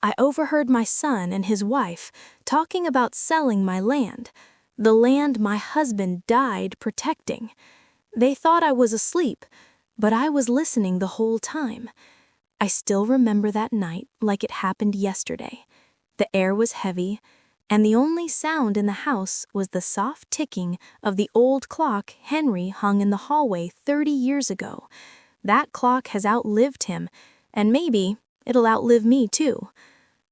I overheard my son and his wife talking about selling my land, the land my husband died protecting. They thought I was asleep, but I was listening the whole time. I still remember that night like it happened yesterday. The air was heavy, and the only sound in the house was the soft ticking of the old clock Henry hung in the hallway 30 years ago. That clock has outlived him, and maybe it'll outlive me too.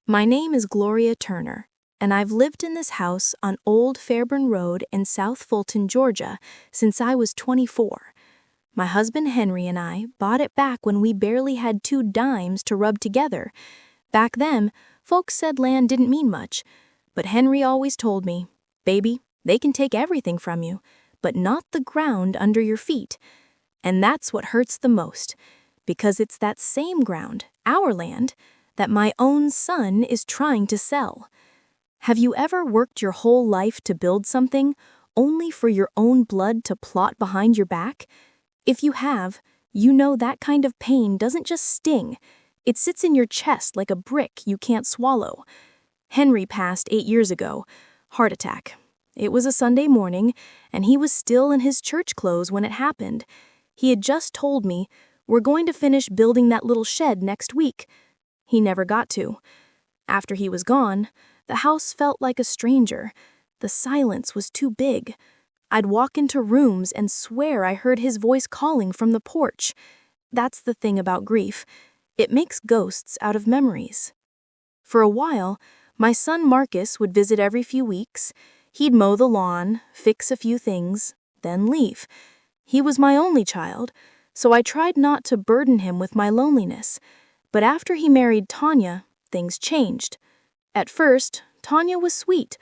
My name is Gloria Turner, and I've lived in this house on Old Fairburn Road in South Fulton, Georgia, since I was 24. My husband Henry and I bought it back when we barely had 2 dimes to rub together. Back then, folks said land didn't mean much, but Henry always told me, "Baby, they can take everything from you, but not the ground under your feet." And that's what hurts the most, because it's that same ground, our land, that my own son is trying to sell. Have you ever worked your whole life to build something, only for your own blood to plot behind your back? If you have, you know that kind of pain doesn't just sting. It sits in your chest like a brick you can't swallow. Henry passed 8 years ago. Heart attack. It was a Sunday morning, and he was still in his church clothes when it happened. He had just told me, "We're going to finish building that little shed next week." He never got to. After he was gone, the house felt like a stranger. The silence was too big. I'd walk into rooms and swear I heard his voice calling from the porch. That's the thing about grief. It makes ghosts out of memories. For a while, my son Marcus would visit every few weeks. He'd mow the lawn, fix a few things, then leave. He was my only child, so I tried not to burden him with my loneliness. But after he married Tanya, things changed. At first, Tanya was sweet,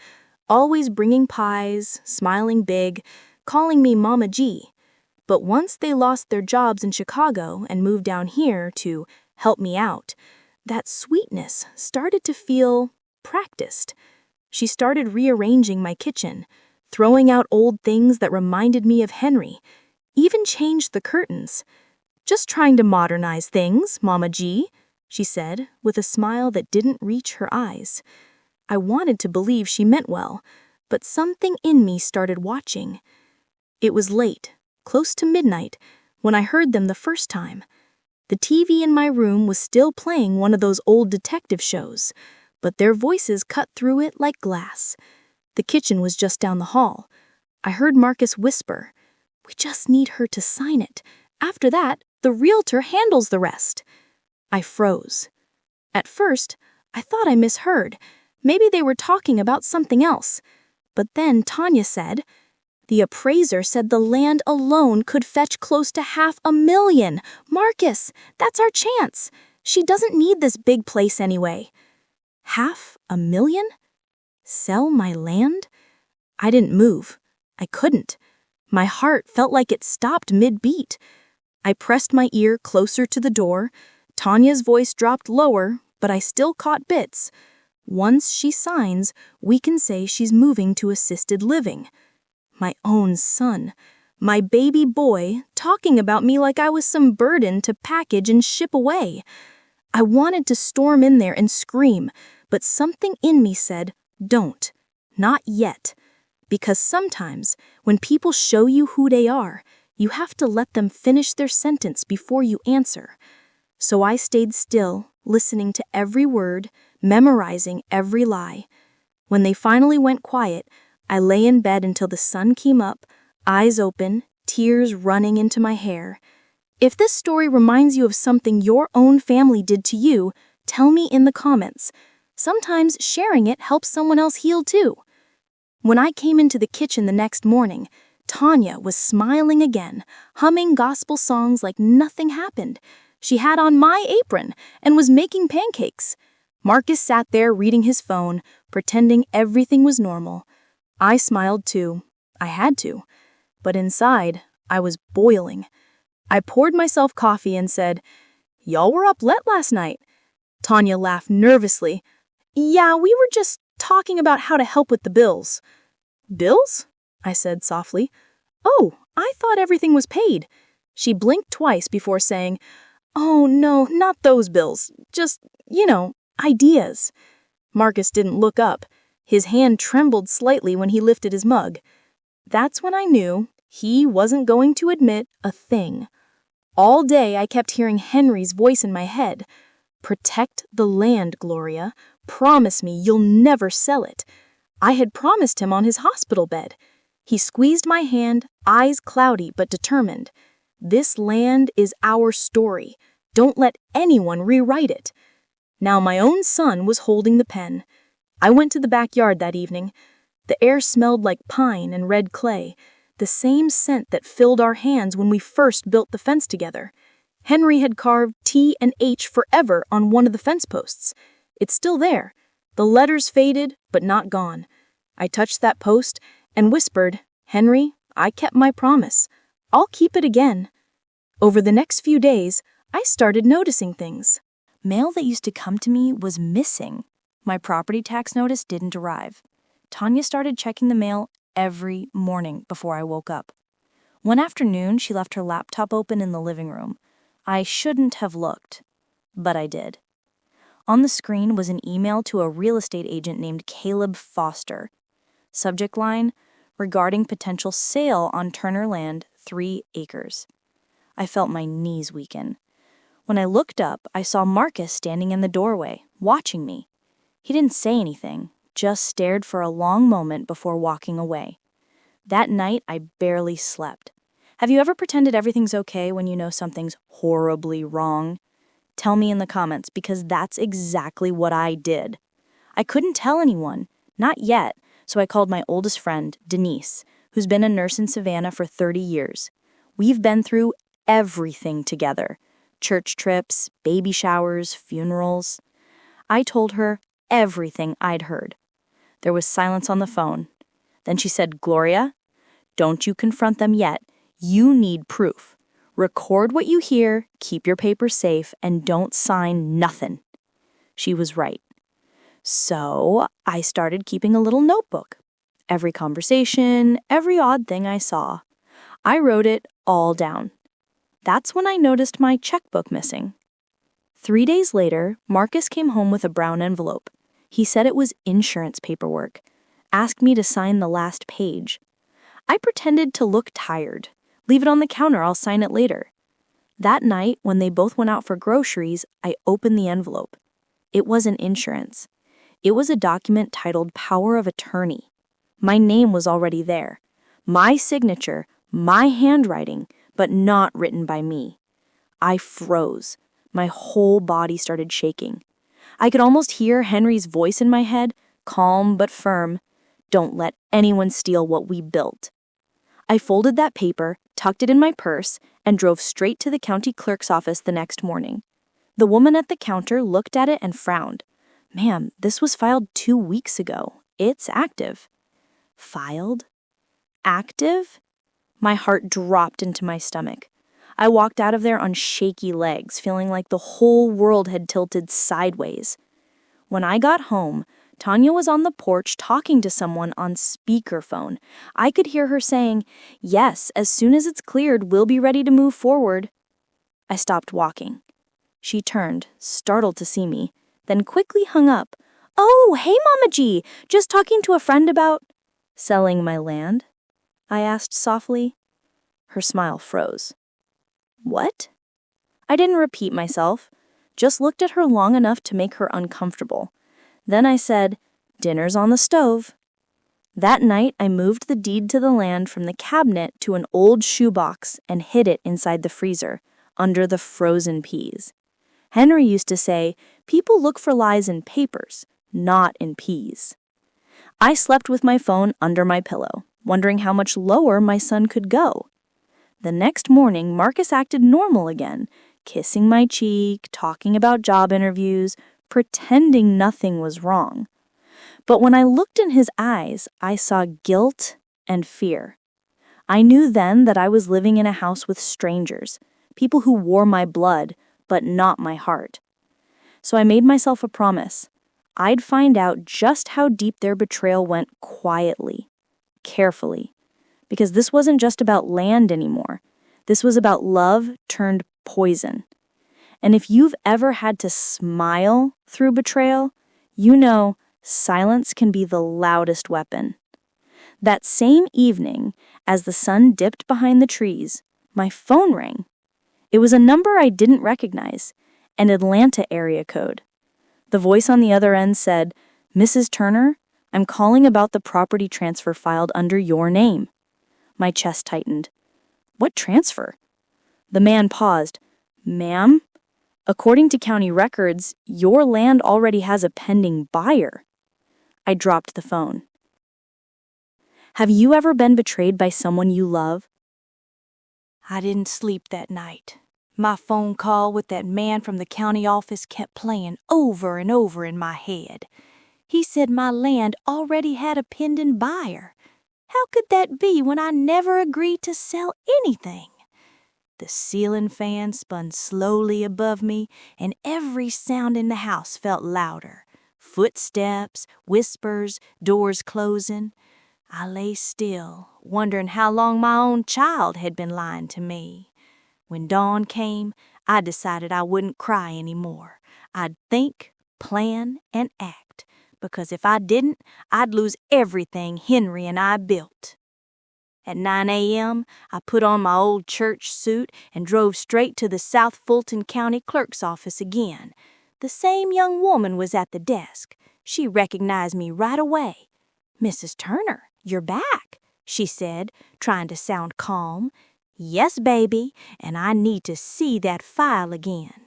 always bringing pies, smiling big, calling me Mama G. But once they lost their jobs in Chicago and moved down here to help me out, that sweetness started to feel practiced. She started rearranging my kitchen, throwing out old things that reminded me of Henry, even changed the curtains. "Just trying to modernize things, Mama G," she said, with a smile that didn't reach her eyes. I wanted to believe she meant well, but something in me started watching. It was late, close to midnight, when I heard them the first time. The TV in my room was still playing one of those old detective shows, but their voices cut through it like glass. The kitchen was just down the hall. I heard Marcus whisper, "We just need her to sign it. After that, the realtor handles the rest." I froze. At first, I thought I misheard. Maybe they were talking about something else. But then Tanya said, "The appraiser said the land alone could fetch close to $500,000. Marcus, that's our chance. She doesn't need this big place anyway." $500,000? Sell my land? I didn't move. I couldn't. My heart felt like it stopped mid-beat. I pressed my ear closer to the door. Tanya's voice dropped lower, but I still caught bits. "Once she signs, we can say she's moving to assisted living." My own son, my baby boy, talking about me like I was some burden to package and ship away. I wanted to storm in there and scream, but something in me said, "Don't. Not yet." Because sometimes, when people show you who they are, you have to let them finish their sentence before you answer. So I stayed still, listening to every word, memorizing every lie. When they finally went quiet, I lay in bed until the sun came up, eyes open, tears running into my hair. If this story reminds you of something your own family did to you, tell me in the comments. Sometimes sharing it helps someone else heal too. When I came into the kitchen the next morning, Tanya was smiling again, humming gospel songs like nothing happened. She had on my apron and was making pancakes. Marcus sat there reading his phone, pretending everything was normal. I smiled too. I had to. But inside, I was boiling. I poured myself coffee and said, "Y'all were up late last night." Tanya laughed nervously. "Yeah, we were just talking about how to help with the bills." "Bills?" I said softly. "Oh, I thought everything was paid." She blinked twice before saying, "Oh, no, not those bills. Just, Ideas. Marcus didn't look up. His hand trembled slightly when he lifted his mug. That's when I knew he wasn't going to admit a thing. All day I kept hearing Henry's voice in my head. Protect the land, Gloria. Promise me you'll never sell it. I had promised him on his hospital bed. He squeezed my hand, eyes cloudy but determined. This land is our story. Don't let anyone rewrite it. Now my own son was holding the pen. I went to the backyard that evening. The air smelled like pine and red clay, the same scent that filled our hands when we first built the fence together. Henry had carved T and H forever on one of the fence posts. It's still there. The letters faded, but not gone. I touched that post and whispered, "Henry, I kept my promise. I'll keep it again." Over the next few days, I started noticing things. Mail that used to come to me was missing. My property tax notice didn't arrive. Tanya started checking the mail every morning before I woke up. One afternoon, she left her laptop open in the living room. I shouldn't have looked, but I did. On the screen was an email to a real estate agent named Caleb Foster. Subject line, regarding potential sale on Turner Land, 3 acres. I felt my knees weaken. When I looked up, I saw Marcus standing in the doorway, watching me. He didn't say anything, just stared for a long moment before walking away. That night, I barely slept. Have you ever pretended everything's okay when you know something's horribly wrong? Tell me in the comments, because that's exactly what I did. I couldn't tell anyone, not yet, so I called my oldest friend, Denise, who's been a nurse in Savannah for 30 years. We've been through everything together. Church trips, baby showers, funerals. I told her everything I'd heard. There was silence on the phone. Then she said, "Gloria, don't you confront them yet. You need proof. Record what you hear, keep your papers safe, and don't sign nothing." She was right. So I started keeping a little notebook. Every conversation, every odd thing I saw. I wrote it all down. That's when I noticed my checkbook missing. 3 days later, Marcus came home with a brown envelope. He said it was insurance paperwork. Asked me to sign the last page. I pretended to look tired. "Leave it on the counter, I'll sign it later." That night, when they both went out for groceries, I opened the envelope. It wasn't insurance. It was a document titled Power of Attorney. My name was already there. My signature, my handwriting, but not written by me. I froze. My whole body started shaking. I could almost hear Henry's voice in my head, calm but firm. "Don't let anyone steal what we built." I folded that paper, tucked it in my purse, and drove straight to the county clerk's office the next morning. The woman at the counter looked at it and frowned. "Ma'am, this was filed 2 weeks ago. It's active." Filed? Active? My heart dropped into my stomach. I walked out of there on shaky legs, feeling like the whole world had tilted sideways. When I got home, Tanya was on the porch talking to someone on speakerphone. I could hear her saying, "Yes, as soon as it's cleared, we'll be ready to move forward." I stopped walking. She turned, startled to see me, then quickly hung up. "Oh, hey, Mama G, just talking to a friend about—" "Selling my land?" I asked softly. Her smile froze. "What?" I didn't repeat myself, just looked at her long enough to make her uncomfortable. Then I said, "Dinner's on the stove." That night, I moved the deed to the land from the cabinet to an old shoebox and hid it inside the freezer, under the frozen peas. Henry used to say, "People look for lies in papers, not in peas." I slept with my phone under my pillow, wondering how much lower my son could go. The next morning, Marcus acted normal again, kissing my cheek, talking about job interviews, pretending nothing was wrong. But when I looked in his eyes, I saw guilt and fear. I knew then that I was living in a house with strangers, people who wore my blood, but not my heart. So I made myself a promise. I'd find out just how deep their betrayal went quietly, carefully. Because this wasn't just about land anymore. This was about love turned poison. And if you've ever had to smile through betrayal, you know silence can be the loudest weapon. That same evening, as the sun dipped behind the trees, my phone rang. It was a number I didn't recognize, an Atlanta area code. The voice on the other end said, "Mrs. Turner, I'm calling about the property transfer filed under your name." My chest tightened. "What transfer?" The man paused. "Ma'am, according to county records, your land already has a pending buyer." I dropped the phone. Have you ever been betrayed by someone you love? I didn't sleep that night. My phone call with that man from the county office kept playing over and over in my head. He said my land already had a pending buyer. How could that be when I never agreed to sell anything? The ceiling fan spun slowly above me, and every sound in the house felt louder. Footsteps, whispers, doors closing. I lay still, wondering how long my own child had been lying to me. When dawn came, I decided I wouldn't cry anymore. I'd think, plan, and act, because if I didn't, I'd lose everything Henry and I built. At 9 a.m., I put on my old church suit and drove straight to the South Fulton County Clerk's office again. The same young woman was at the desk. She recognized me right away. "Mrs. Turner, you're back," she said, trying to sound calm. "Yes, baby, and I need to see that file again."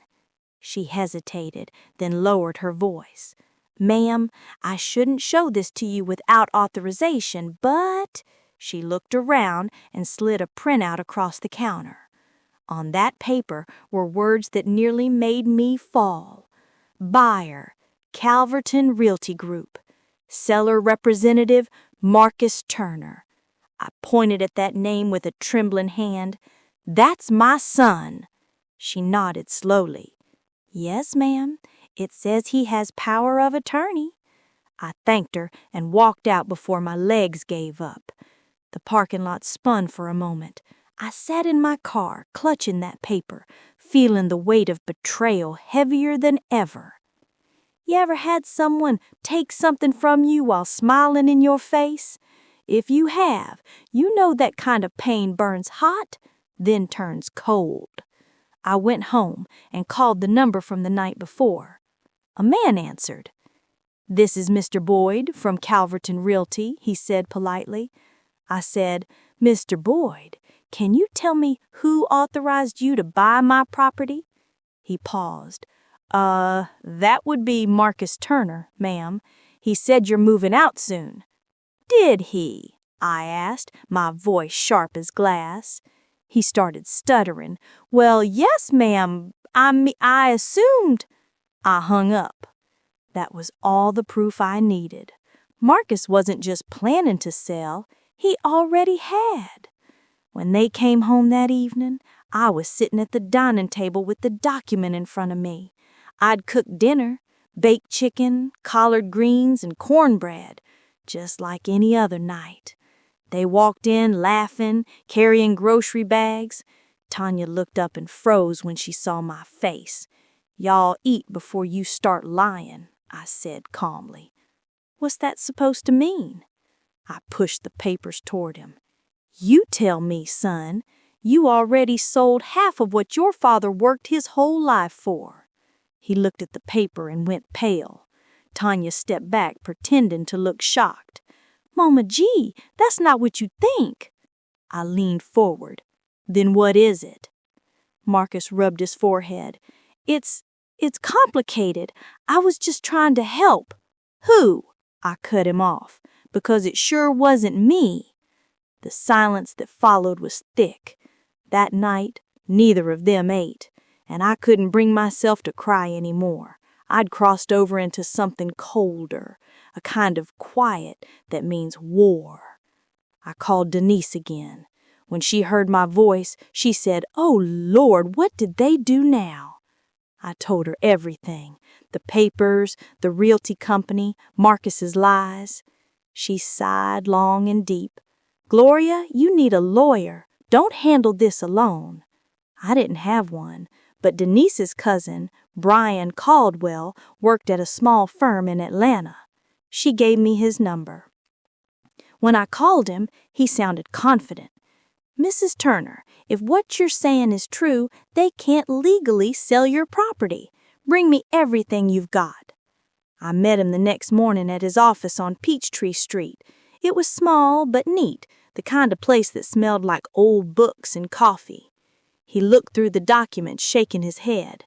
She hesitated, then lowered her voice. "Ma'am, I shouldn't show this to you without authorization, but—" She looked around and slid a printout across the counter. On that paper were words that nearly made me fall. Buyer, Calverton Realty Group. Seller representative, Marcus Turner. I pointed at that name with a trembling hand. "That's my son." She nodded slowly. "Yes, ma'am. It says he has power of attorney." I thanked her and walked out before my legs gave up. The parking lot spun for a moment. I sat in my car, clutching that paper, feeling the weight of betrayal heavier than ever. You ever had someone take something from you while smiling in your face? If you have, you know that kind of pain burns hot, then turns cold. I went home and called the number from the night before. A man answered. "This is Mr. Boyd from Calverton Realty," he said politely. I said, "Mr. Boyd, can you tell me who authorized you to buy my property?" He paused. That would be Marcus Turner, ma'am. He said you're moving out soon." "Did he?" I asked, my voice sharp as glass. He started stuttering. "Well, yes, ma'am. I assumed—" I hung up. That was all the proof I needed. Marcus wasn't just planning to sell. He already had. When they came home that evening, I was sitting at the dining table with the document in front of me. I'd cooked dinner, baked chicken, collard greens, and cornbread, just like any other night. They walked in laughing, carrying grocery bags. Tanya looked up and froze when she saw my face. "Y'all eat before you start lying," I said calmly. "What's that supposed to mean?" I pushed the papers toward him. "You tell me, son. You already sold half of what your father worked his whole life for." He looked at the paper and went pale. Tanya stepped back, pretending to look shocked. "Mama G, that's not what you think." I leaned forward. "Then what is it?" Marcus rubbed his forehead. It's complicated. I was just trying to help." "Who?" I cut him off. "Because it sure wasn't me." The silence that followed was thick. That night, neither of them ate, and I couldn't bring myself to cry anymore. I'd crossed over into something colder, a kind of quiet that means war. I called Denise again. When she heard my voice, she said, "Oh, Lord, what did they do now?" I told her everything, the papers, the realty company, Marcus's lies. She sighed long and deep. "Gloria, you need a lawyer. Don't handle this alone." I didn't have one, but Denise's cousin, Brian Caldwell, worked at a small firm in Atlanta. She gave me his number. When I called him, he sounded confident. "Mrs. Turner, if what you're saying is true, they can't legally sell your property. Bring me everything you've got." I met him the next morning at his office on Peachtree Street. It was small but neat, the kind of place that smelled like old books and coffee. He looked through the document, shaking his head.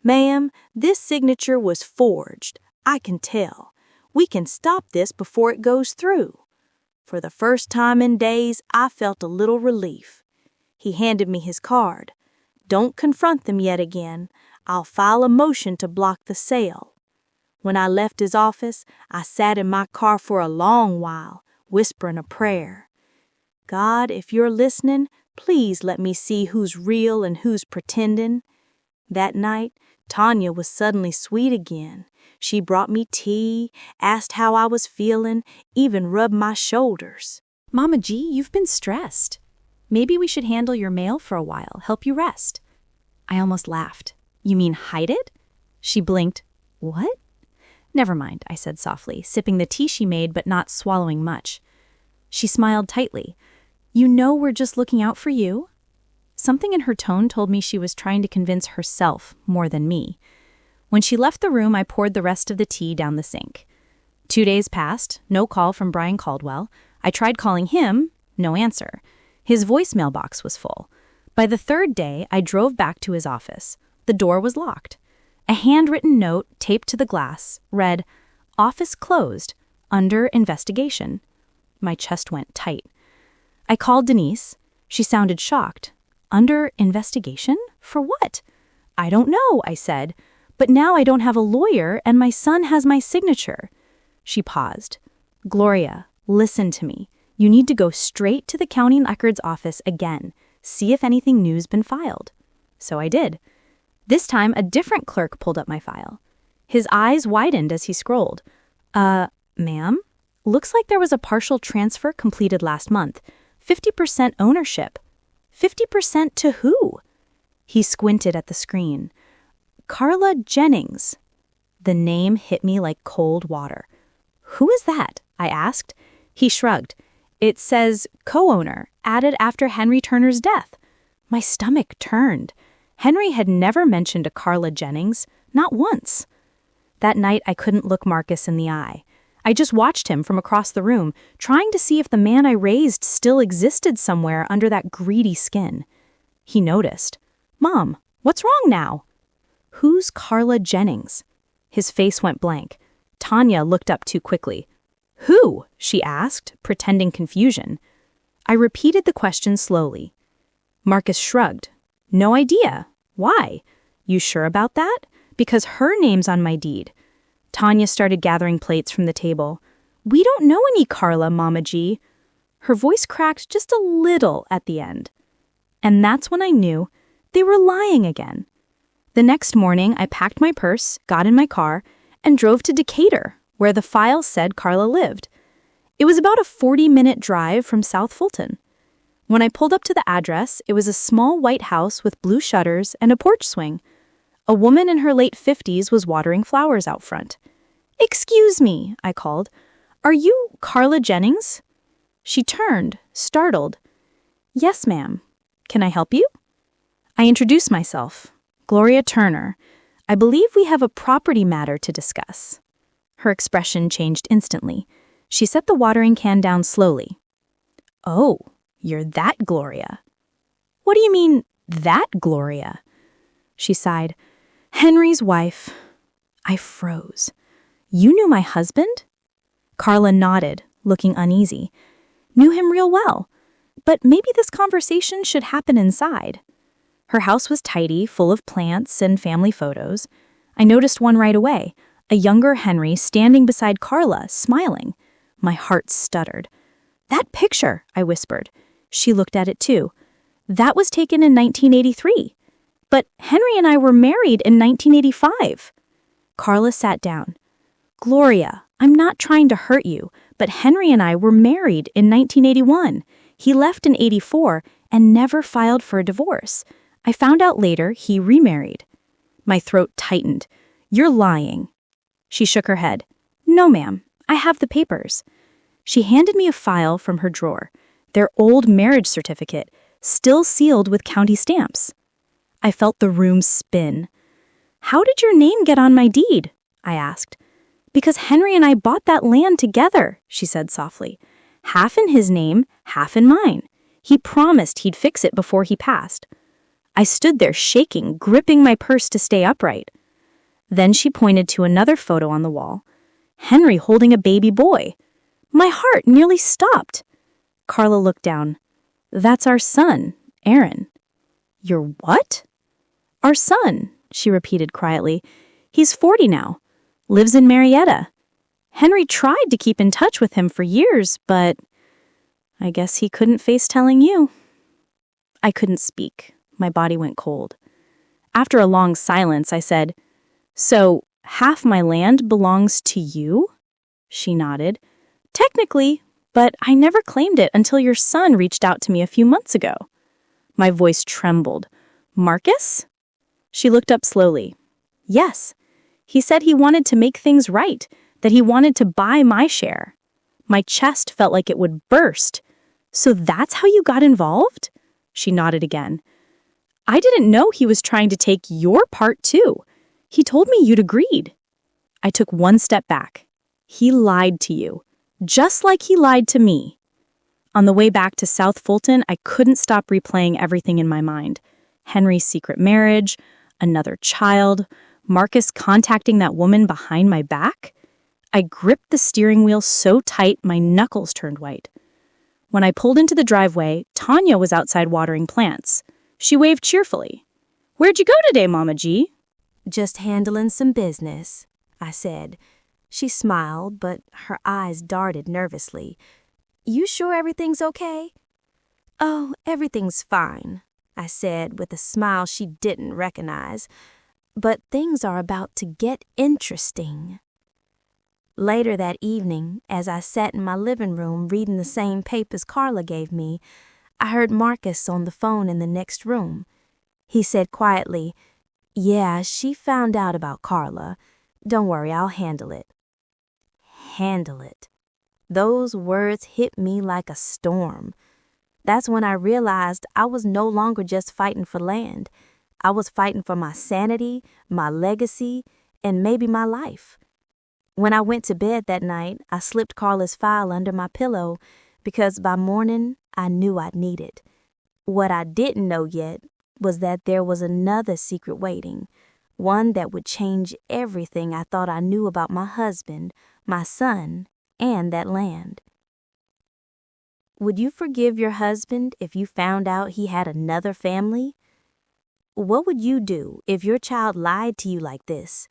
"Ma'am, this signature was forged. I can tell. We can stop this before it goes through." For the first time in days, I felt a little relief. He handed me his card. "Don't confront them yet again. I'll file a motion to block the sale." When I left his office, I sat in my car for a long while, whispering a prayer. "God, if you're listening, please let me see who's real and who's pretending." That night, Tanya was suddenly sweet again. She brought me tea, asked how I was feeling, even rubbed my shoulders. "Mama G, you've been stressed. Maybe we should handle your mail for a while, help you rest." I almost laughed. "You mean hide it?" She blinked. "What?" "Never mind," I said softly, sipping the tea she made but not swallowing much. She smiled tightly. "You know we're just looking out for you?" Something in her tone told me she was trying to convince herself more than me. When she left the room, I poured the rest of the tea down the sink. 2 days passed, no call from Brian Caldwell. I tried calling him, no answer. His voicemail box was full. By the 3rd day, I drove back to his office. The door was locked. A handwritten note taped to the glass read, "Office closed, under investigation." My chest went tight. I called Denise. She sounded shocked. "Under investigation? For what?" "I don't know," I said. "But now I don't have a lawyer and my son has my signature." She paused. "Gloria, listen to me. You need to go straight to the county records office again. See if anything new's been filed." So I did. This time, a different clerk pulled up my file. His eyes widened as he scrolled. Ma'am? Looks like there was a partial transfer completed last month. 50% ownership. 50% to who?" He squinted at the screen. "Carla Jennings." The name hit me like cold water. "Who is that?" I asked. He shrugged. "It says co-owner, added after Henry Turner's death." My stomach turned. Henry had never mentioned a Carla Jennings, not once. That night, I couldn't look Marcus in the eye. I just watched him from across the room, trying to see if the man I raised still existed somewhere under that greedy skin. He noticed. "Mom, what's wrong now?" "Who's Carla Jennings?" His face went blank. Tanya looked up too quickly. "Who?" she asked, pretending confusion. I repeated the question slowly. Marcus shrugged. "No idea. Why? You sure about that? Because her name's on my deed." Tanya started gathering plates from the table. "We don't know any Carla, Mama G." Her voice cracked just a little at the end. And that's when I knew they were lying again. The next morning, I packed my purse, got in my car, and drove to Decatur, where the file said Carla lived. It was about a 40-minute drive from South Fulton. When I pulled up to the address, it was a small white house with blue shutters and a porch swing. A woman in her late 50s was watering flowers out front. "Excuse me," I called. "Are you Carla Jennings?" She turned, startled. "Yes, ma'am. Can I help you?" I introduced myself. "Gloria Turner. I believe we have a property matter to discuss." Her expression changed instantly. She set the watering can down slowly. "Oh, you're that Gloria." "What do you mean, that Gloria?" She sighed. "Henry's wife." I froze. "You knew my husband?" Carla nodded, looking uneasy. "Knew him real well. But maybe this conversation should happen inside." Her house was tidy, full of plants and family photos. I noticed one right away, a younger Henry standing beside Carla, smiling. My heart stuttered. "That picture," I whispered. She looked at it too. "That was taken in 1983. But Henry and I were married in 1985. Carla sat down. "Gloria, I'm not trying to hurt you, but Henry and I were married in 1981. He left in 84 and never filed for a divorce. I found out later he remarried. My throat tightened. You're lying. She shook her head. No, ma'am. I have the papers. She handed me a file from her drawer, their old marriage certificate, still sealed with county stamps. I felt the room spin. How did your name get on my deed? I asked. Because Henry and I bought that land together, she said softly. Half in his name, half in mine. He promised he'd fix it before he passed. I stood there shaking, gripping my purse to stay upright. Then she pointed to another photo on the wall. Henry holding a baby boy. My heart nearly stopped. Carla looked down. That's our son, Aaron. Your what? Our son, she repeated quietly. He's 40 now. Lives in Marietta. Henry tried to keep in touch with him for years, but I guess he couldn't face telling you. I couldn't speak. My body went cold. After a long silence, I said, So, half my land belongs to you? She nodded. Technically, but I never claimed it until your son reached out to me a few months ago. My voice trembled. Marcus? She looked up slowly. Yes. He said he wanted to make things right, that he wanted to buy my share. My chest felt like it would burst. So that's how you got involved? She nodded again. I didn't know he was trying to take your part too. He told me you'd agreed. I took one step back. He lied to you, just like he lied to me. On the way back to South Fulton, I couldn't stop replaying everything in my mind. Henry's secret marriage, another child, Marcus contacting that woman behind my back. I gripped the steering wheel so tight my knuckles turned white. When I pulled into the driveway, Tanya was outside watering plants. She waved cheerfully. Where'd you go today, Mama G? Just handling some business, I said. She smiled, but her eyes darted nervously. You sure everything's okay? Oh, everything's fine, I said with a smile she didn't recognize. But things are about to get interesting. Later that evening, as I sat in my living room reading the same papers Carla gave me, I heard Marcus on the phone in the next room. He said quietly, Yeah, she found out about Carla. Don't worry, I'll handle it. Handle it. Those words hit me like a storm. That's when I realized I was no longer just fighting for land. I was fighting for my sanity, my legacy, and maybe my life. When I went to bed that night, I slipped Carla's file under my pillow because by morning I knew I'd need it. What I didn't know yet was that there was another secret waiting, one that would change everything I thought I knew about my husband, my son, and that land. Would you forgive your husband if you found out he had another family? What would you do if your child lied to you like this?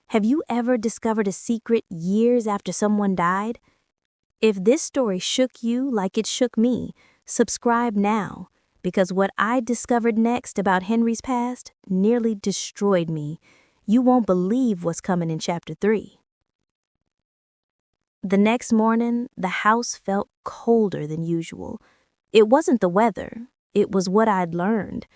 Have you ever discovered a secret years after someone died? If this story shook you like it shook me, subscribe now, because what I discovered next about Henry's past nearly destroyed me. You won't believe what's coming in Chapter 3. The next morning, the house felt colder than usual. It wasn't the weather. It was what I'd learned.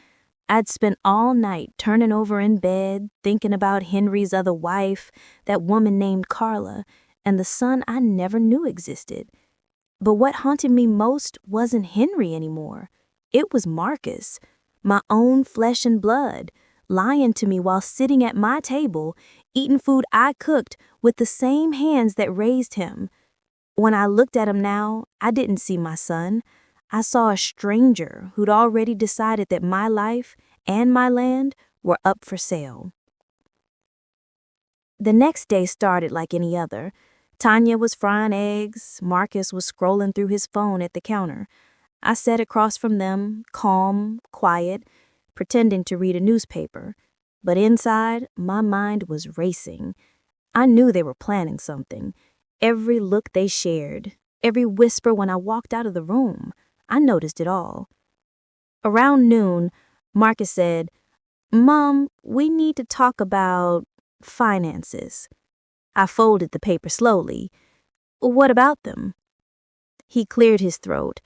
I'd spent all night turning over in bed, thinking about Henry's other wife, that woman named Carla, and the son I never knew existed. But what haunted me most wasn't Henry anymore. It was Marcus, my own flesh and blood, lying to me while sitting at my table, eating food I cooked with the same hands that raised him. When I looked at him now, I didn't see my son. I saw a stranger who'd already decided that my life and my land were up for sale. The next day started like any other. Tanya was frying eggs. Marcus was scrolling through his phone at the counter. I sat across from them, calm, quiet, pretending to read a newspaper. But inside, my mind was racing. I knew they were planning something. Every look they shared, every whisper when I walked out of the room, I noticed it all. Around noon, Marcus said, Mom, we need to talk about finances. I folded the paper slowly. What about them? He cleared his throat.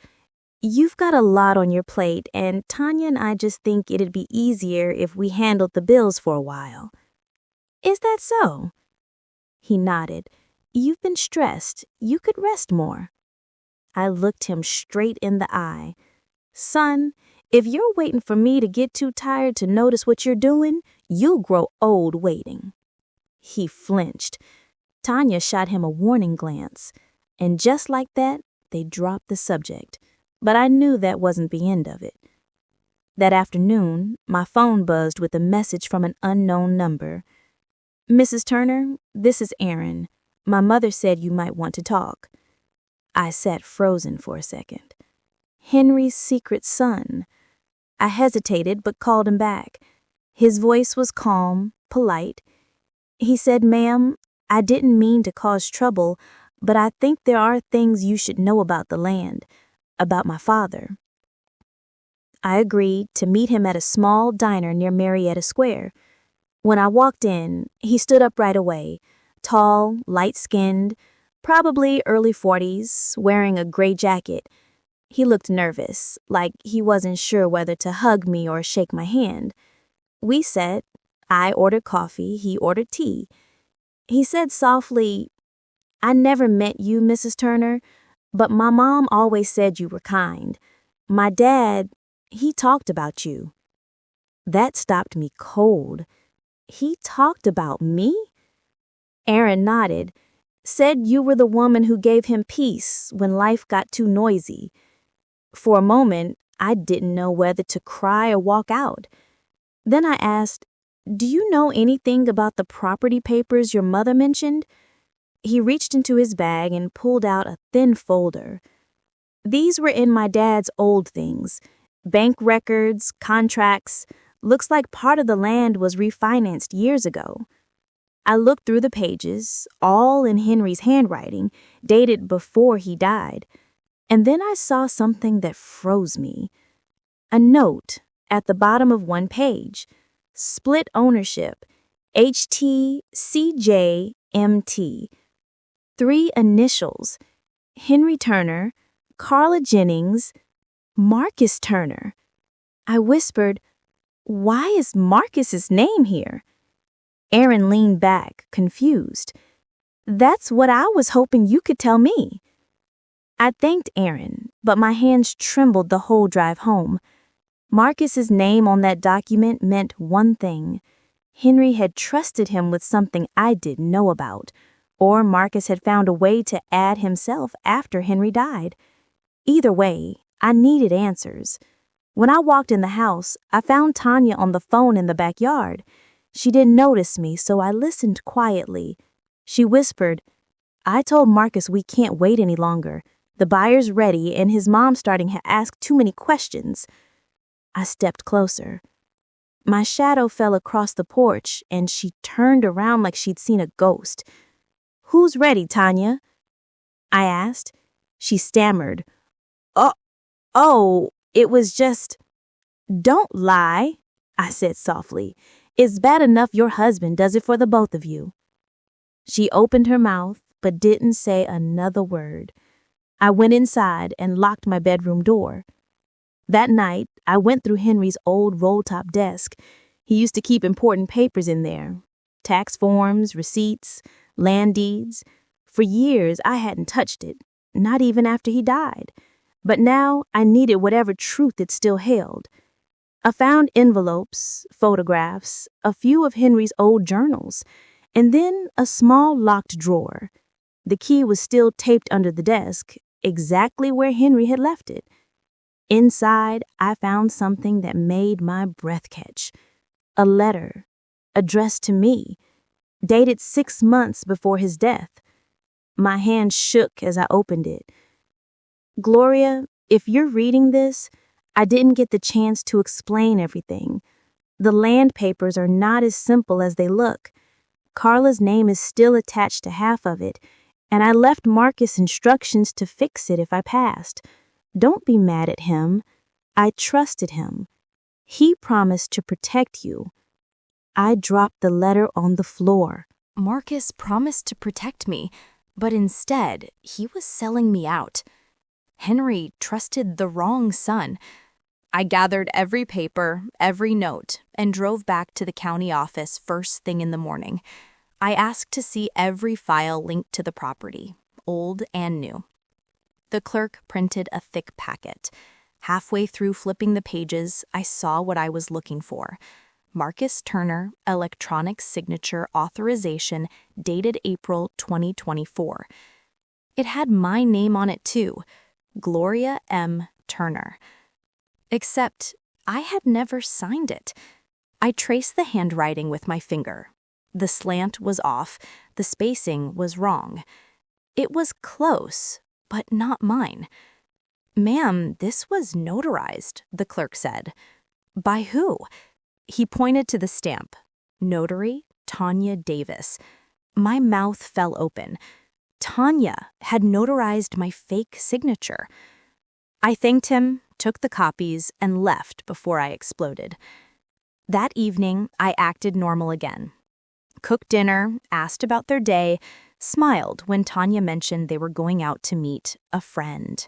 You've got a lot on your plate, and Tanya and I just think it'd be easier if we handled the bills for a while. Is that so? He nodded. You've been stressed. You could rest more. I looked him straight in the eye. Son, if you're waiting for me to get too tired to notice what you're doing, you'll grow old waiting. He flinched. Tanya shot him a warning glance, and just like that, they dropped the subject. But I knew that wasn't the end of it. That afternoon, my phone buzzed with a message from an unknown number. Mrs. Turner, this is Aaron. My mother said you might want to talk. I sat frozen for a second. Henry's secret son. I hesitated but called him back. His voice was calm, polite. He said, Ma'am, I didn't mean to cause trouble, but I think there are things you should know about the land, about my father. I agreed to meet him at a small diner near Marietta Square. When I walked in, he stood up right away, tall, light-skinned, probably early 40s, wearing a gray jacket. He looked nervous, like he wasn't sure whether to hug me or shake my hand. We sat. I ordered coffee, he ordered tea. He said softly, I never met you, Mrs. Turner, but my mom always said you were kind. My dad, he talked about you. That stopped me cold. He talked about me? Aaron nodded, said you were the woman who gave him peace when life got too noisy. For a moment, I didn't know whether to cry or walk out. Then I asked, Do you know anything about the property papers your mother mentioned? He reached into his bag and pulled out a thin folder. These were in my dad's old things. Bank records, contracts. Looks like part of the land was refinanced years ago. I looked through the pages, all in Henry's handwriting, dated before he died. And then I saw something that froze me. A note at the bottom of one page. Split ownership. HTCJMT. 3 initials. Henry Turner, Carla Jennings, Marcus Turner. I whispered, Why is Marcus's name here? Aaron leaned back, confused. That's what I was hoping you could tell me. I thanked Aaron, but my hands trembled the whole drive home. Marcus's name on that document meant one thing. Henry had trusted him with something I didn't know about, or Marcus had found a way to add himself after Henry died. Either way, I needed answers. When I walked in the house, I found Tanya on the phone in the backyard. She didn't notice me, so I listened quietly. She whispered, I told Marcus we can't wait any longer. The buyer's ready, and his mom's starting to ask too many questions. I stepped closer. My shadow fell across the porch, and she turned around like she'd seen a ghost. Who's ready, Tanya? I asked. She stammered. Oh, it was just... Don't lie, I said softly. It's bad enough your husband does it for the both of you. She opened her mouth, but didn't say another word. I went inside and locked my bedroom door. That night, I went through Henry's old roll-top desk. He used to keep important papers in there. Tax forms, receipts, land deeds. For years, I hadn't touched it, not even after he died. But now, I needed whatever truth it still held. I found envelopes, photographs, a few of Henry's old journals, and then a small locked drawer. The key was still taped under the desk, exactly where Henry had left it. Inside, I found something that made my breath catch. A letter, addressed to me, dated 6 months before his death. My hand shook as I opened it. Gloria, if you're reading this, I didn't get the chance to explain everything. The land papers are not as simple as they look. Carla's name is still attached to half of it, and I left Marcus instructions to fix it if I passed. Don't be mad at him. I trusted him. He promised to protect you. I dropped the letter on the floor. Marcus promised to protect me, but instead, he was selling me out. Henry trusted the wrong son. I gathered every paper, every note, and drove back to the county office first thing in the morning. I asked to see every file linked to the property, old and new. The clerk printed a thick packet. Halfway through flipping the pages, I saw what I was looking for. Marcus Turner, electronic signature authorization, dated April 2024. It had my name on it too, Gloria M. Turner. Except I had never signed it. I traced the handwriting with my finger. The slant was off, the spacing was wrong. It was close, but not mine. "Ma'am, this was notarized," the clerk said. "By who?" He pointed to the stamp. Notary, Tanya Davis. My mouth fell open. Tanya had notarized my fake signature. I thanked him, took the copies, and left before I exploded. That evening, I acted normal again. Cooked dinner, asked about their day, smiled when Tanya mentioned they were going out to meet a friend.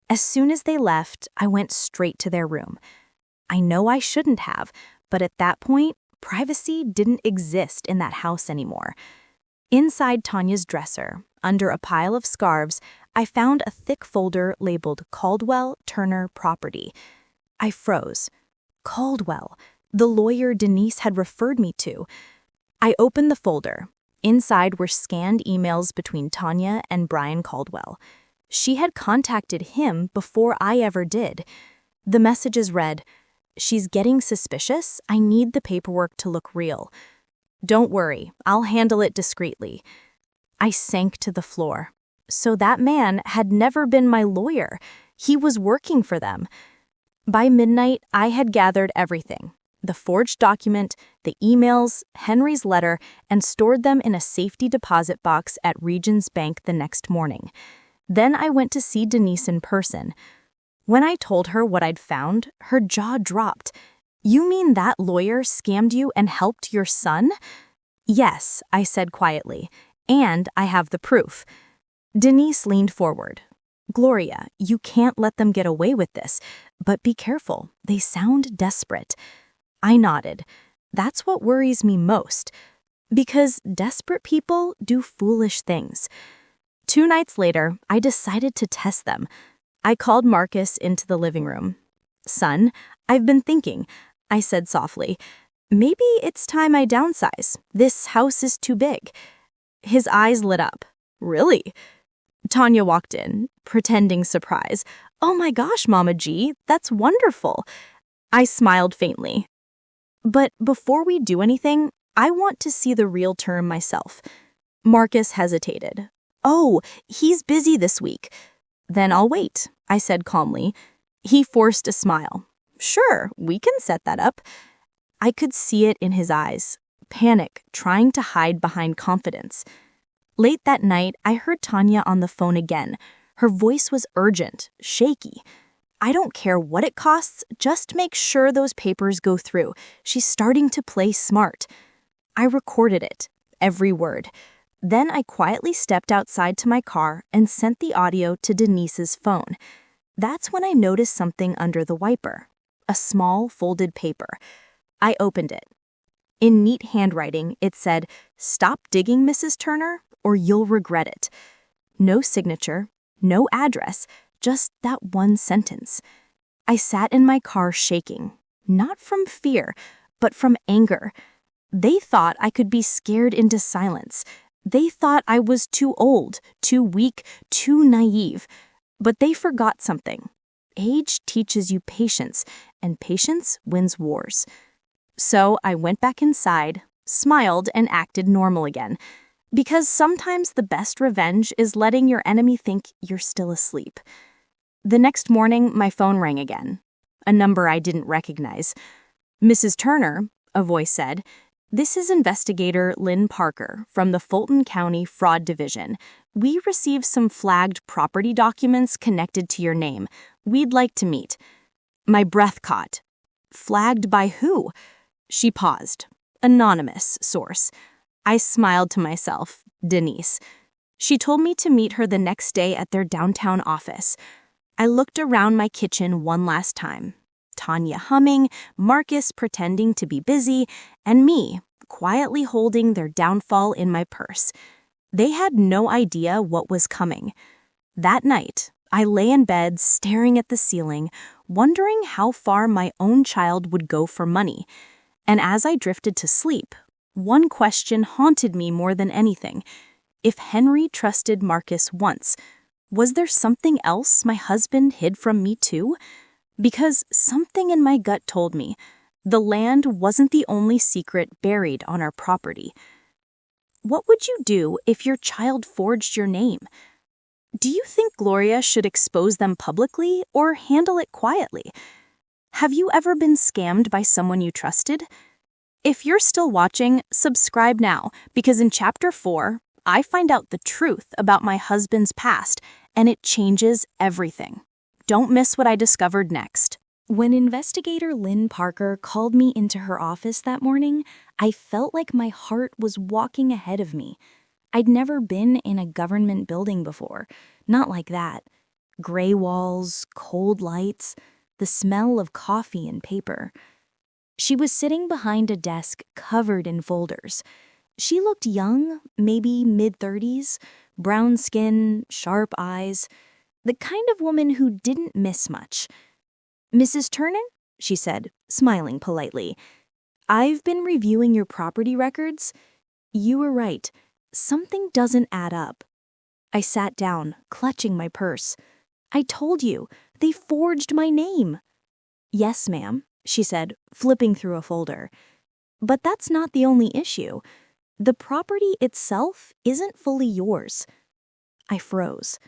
As soon as they left, I went straight to their room. I know I shouldn't have, but at that point, privacy didn't exist in that house anymore. Inside Tanya's dresser, under a pile of scarves, I found a thick folder labeled Caldwell Turner Property. I froze. Caldwell, the lawyer Denise had referred me to. I opened the folder. Inside were scanned emails between Tanya and Brian Caldwell. She had contacted him before I ever did. The messages read, "She's getting suspicious. I need the paperwork to look real. Don't worry, I'll handle it discreetly." I sank to the floor. So that man had never been my lawyer. He was working for them. By midnight, I had gathered everything: the forged document, the emails, Henry's letter, and stored them in a safety deposit box at Regions Bank the next morning. Then I went to see Denise in person. When I told her what I'd found, her jaw dropped. "You mean that lawyer scammed you and helped your son?" "Yes," I said quietly, "and I have the proof." Denise leaned forward. "Gloria, you can't let them get away with this, but be careful. They sound desperate." I nodded. That's what worries me most, because desperate people do foolish things. 2 nights later, I decided to test them. I called Marcus into the living room. "Son, I've been thinking," I said softly. "Maybe it's time I downsize. This house is too big." His eyes lit up. "Really?" Tanya walked in, pretending surprise. "Oh my gosh, Mama G, that's wonderful." I smiled faintly. "But before we do anything, I want to see the realtor myself." Marcus hesitated. "Oh, he's busy this week." "Then I'll wait," I said calmly. He forced a smile. "Sure, we can set that up." I could see it in his eyes, panic trying to hide behind confidence. Late that night, I heard Tanya on the phone again. Her voice was urgent, shaky. "I don't care what it costs, just make sure those papers go through. She's starting to play smart." I recorded it, every word. Then I quietly stepped outside to my car and sent the audio to Denise's phone. That's when I noticed something under the wiper, a small folded paper. I opened it. In neat handwriting, it said, "Stop digging, Mrs. Turner, or you'll regret it." No signature, no address, just that one sentence. I sat in my car shaking, not from fear, but from anger. They thought I could be scared into silence. They thought I was too old, too weak, too naive. But they forgot something. Age teaches you patience, and patience wins wars. So I went back inside, smiled, and acted normal again. Because sometimes the best revenge is letting your enemy think you're still asleep. The next morning, my phone rang again. A number I didn't recognize. "Mrs. Turner," a voice said, "this is Investigator Lynn Parker from the Fulton County Fraud Division. We received some flagged property documents connected to your name. We'd like to meet." My breath caught. "Flagged by who?" She paused. "Anonymous source." I smiled to myself. Denise. She told me to meet her the next day at their downtown office. I looked around my kitchen one last time. Tanya humming, Marcus pretending to be busy, and me quietly holding their downfall in my purse. They had no idea what was coming. That night, I lay in bed staring at the ceiling, wondering how far my own child would go for money. And as I drifted to sleep, one question haunted me more than anything. If Henry trusted Marcus once, was there something else my husband hid from me too? Because something in my gut told me the land wasn't the only secret buried on our property. What would you do if your child forged your name? Do you think Gloria should expose them publicly or handle it quietly? Have you ever been scammed by someone you trusted? If you're still watching, subscribe now, because in Chapter 4, I find out the truth about my husband's past, and it changes everything. Don't miss what I discovered next. When investigator Lynn Parker called me into her office that morning, I felt like my heart was walking ahead of me. I'd never been in a government building before, not like that. Gray walls, cold lights, the smell of coffee and paper. She was sitting behind a desk covered in folders. She looked young, maybe mid-30s, brown skin, sharp eyes, the kind of woman who didn't miss much. "Mrs. Turner," she said, smiling politely, "I've been reviewing your property records. You were right. Something doesn't add up." I sat down, clutching my purse. "I told you, they forged my name." "Yes, ma'am," she said, flipping through a folder. "But that's not the only issue. The property itself isn't fully yours." I froze.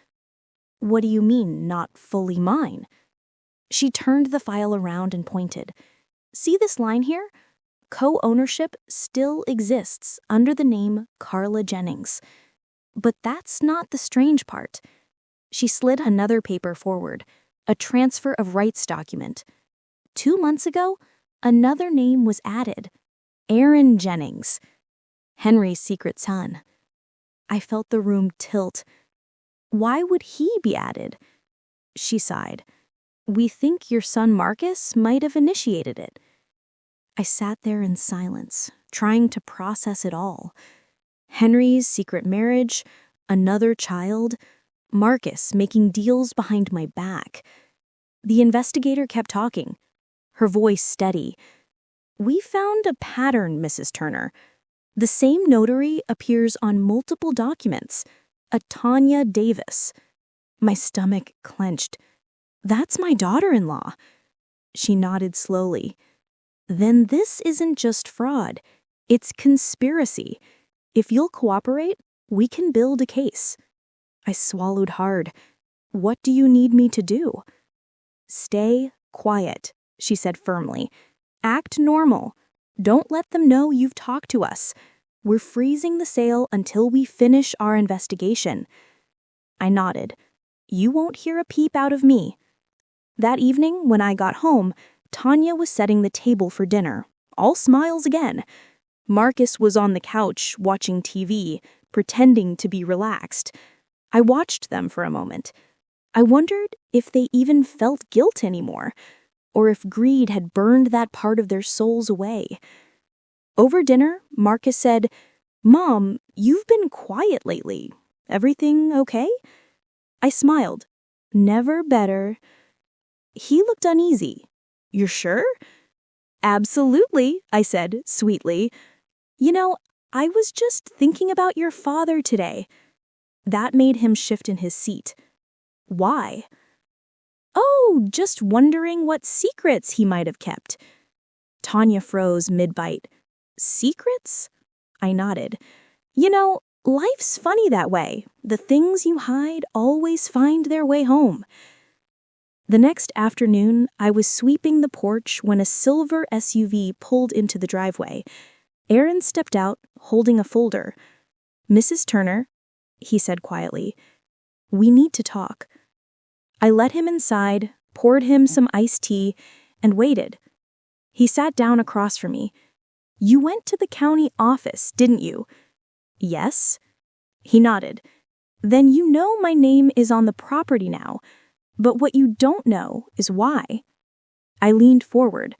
"What do you mean, not fully mine?" She turned the file around and pointed. "See this line here? Co-ownership still exists under the name Carla Jennings. But that's not the strange part." She slid another paper forward, a transfer of rights document. 2 months ago, another name was added. Aaron Jennings, Henry's secret son. I felt the room tilt. Why would he be added? She sighed. "We think your son Marcus might have initiated it." I sat there in silence, trying to process it all. Henry's secret marriage, another child, Marcus making deals behind my back. The investigator kept talking, her voice steady. "We found a pattern, Mrs. Turner. The same notary appears on multiple documents. A Tanya Davis." My stomach clenched. "That's my daughter-in-law." She nodded slowly. "Then this isn't just fraud. It's conspiracy. If you'll cooperate, we can build a case." I swallowed hard. "What do you need me to do?" "Stay quiet," she said firmly. "Act normal. Don't let them know you've talked to us. We're freezing the sale until we finish our investigation." I nodded. "You won't hear a peep out of me." That evening, when I got home, Tanya was setting the table for dinner, all smiles again. Marcus was on the couch watching TV, pretending to be relaxed. I watched them for a moment. I wondered if they even felt guilt anymore, or if greed had burned that part of their souls away. Over dinner, Marcus said, "Mom, you've been quiet lately. Everything okay?" I smiled. "Never better." He looked uneasy. "You're sure?" "Absolutely," I said, sweetly. "You know, I was just thinking about your father today." That made him shift in his seat. "Why?" "Oh, just wondering what secrets he might have kept." Tanya froze mid-bite. "Secrets?" I nodded. "You know, life's funny that way. The things you hide always find their way home." The next afternoon, I was sweeping the porch when a silver SUV pulled into the driveway. Aaron stepped out, holding a folder. "Mrs. Turner," he said quietly, "we need to talk." I let him inside, poured him some iced tea, and waited. He sat down across from me. "You went to the county office, didn't you?" "Yes." He nodded. "Then you know my name is on the property now. But what you don't know is why. I leaned forward.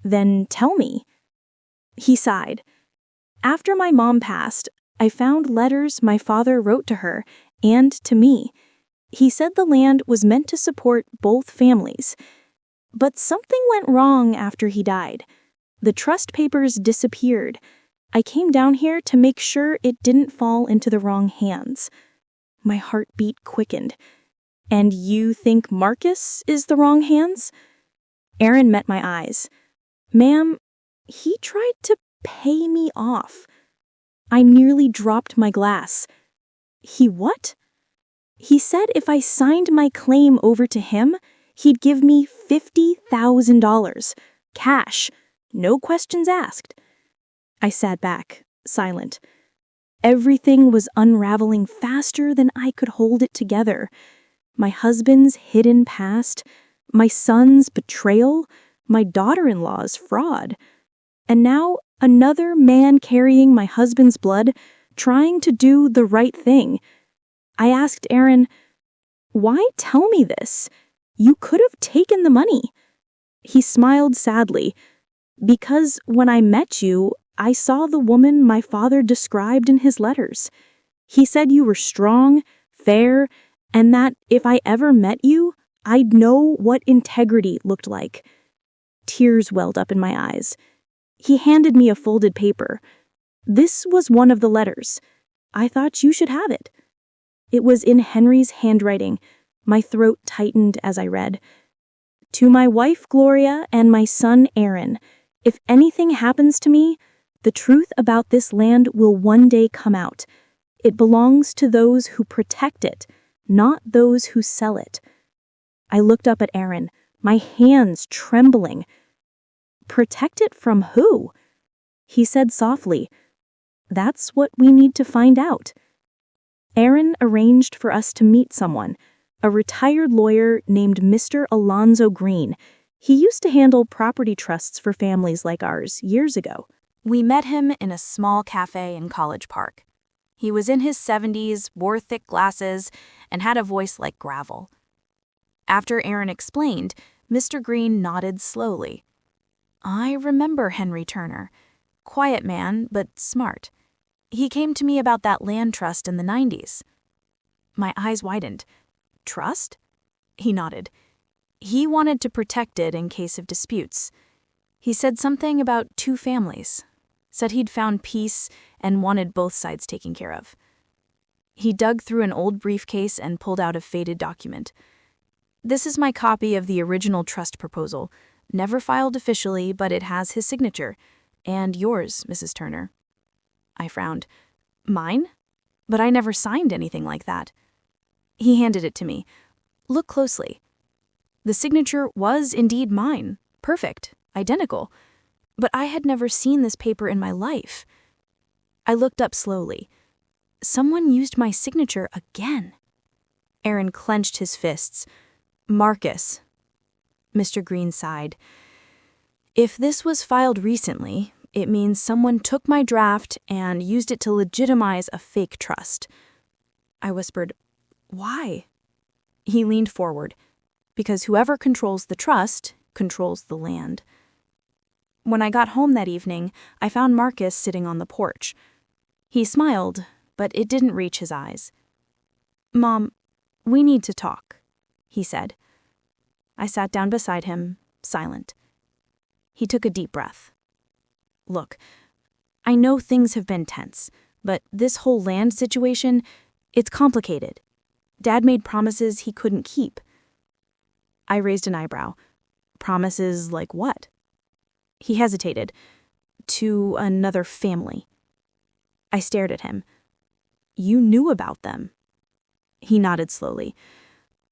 Then tell me. He sighed. After my mom passed, I found letters my father wrote to her and to me. He said the land was meant to support both families. But something went wrong after he died. The trust papers disappeared. I came down here to make sure it didn't fall into the wrong hands. My heartbeat quickened. And you think Marcus is the wrong hands? Aaron met my eyes. Ma'am, he tried to pay me off. I nearly dropped my glass. He what? He said if I signed my claim over to him, he'd give me $50,000. Cash. No questions asked. I sat back, silent. Everything was unraveling faster than I could hold it together. My husband's hidden past, my son's betrayal, my daughter-in-law's fraud. And now another man carrying my husband's blood, trying to do the right thing. I asked Aaron, "Why tell me this? You could have taken the money." He smiled sadly. "Because when I met you, I saw the woman my father described in his letters. He said you were strong, fair, and that if I ever met you, I'd know what integrity looked like." Tears welled up in my eyes. He handed me a folded paper. This was one of the letters. I thought you should have it. It was in Henry's handwriting. My throat tightened as I read. "To my wife Gloria and my son Aaron, if anything happens to me, the truth about this land will one day come out. It belongs to those who protect it, not those who sell it." I looked up at Aaron, my hands trembling. "Protect it from who?" He said softly, "That's what we need to find out." Aaron arranged for us to meet someone, a retired lawyer named Mr. Alonzo Green. He used to handle property trusts for families like ours years ago. We met him in a small cafe in College Park. He was in his 70s, wore thick glasses, and had a voice like gravel. After Aaron explained, Mr. Green nodded slowly. "I remember Henry Turner. Quiet man, but smart. He came to me about that land trust in the 90s. My eyes widened. "Trust?" He nodded. "He wanted to protect it in case of disputes. He said something about two families. Said he'd found peace and wanted both sides taken care of." He dug through an old briefcase and pulled out a faded document. "This is my copy of the original trust proposal. Never filed officially, but it has his signature. And yours, Mrs. Turner." I frowned. "Mine? But I never signed anything like that." He handed it to me. "Look closely." The signature was indeed mine. Perfect. Identical. But I had never seen this paper in my life. I looked up slowly. Someone used my signature again. Aaron clenched his fists. "Marcus." Mr. Green sighed. "If this was filed recently, it means someone took my draft and used it to legitimize a fake trust." I whispered, "Why?" He leaned forward. "Because whoever controls the trust controls the land." When I got home that evening, I found Marcus sitting on the porch. He smiled, but it didn't reach his eyes. "Mom, we need to talk," he said. I sat down beside him, silent. He took a deep breath. "Look, I know things have been tense, but this whole land situation, it's complicated. Dad made promises he couldn't keep." I raised an eyebrow. "Promises like what?" He hesitated. "To another family." I stared at him. "You knew about them." He nodded slowly.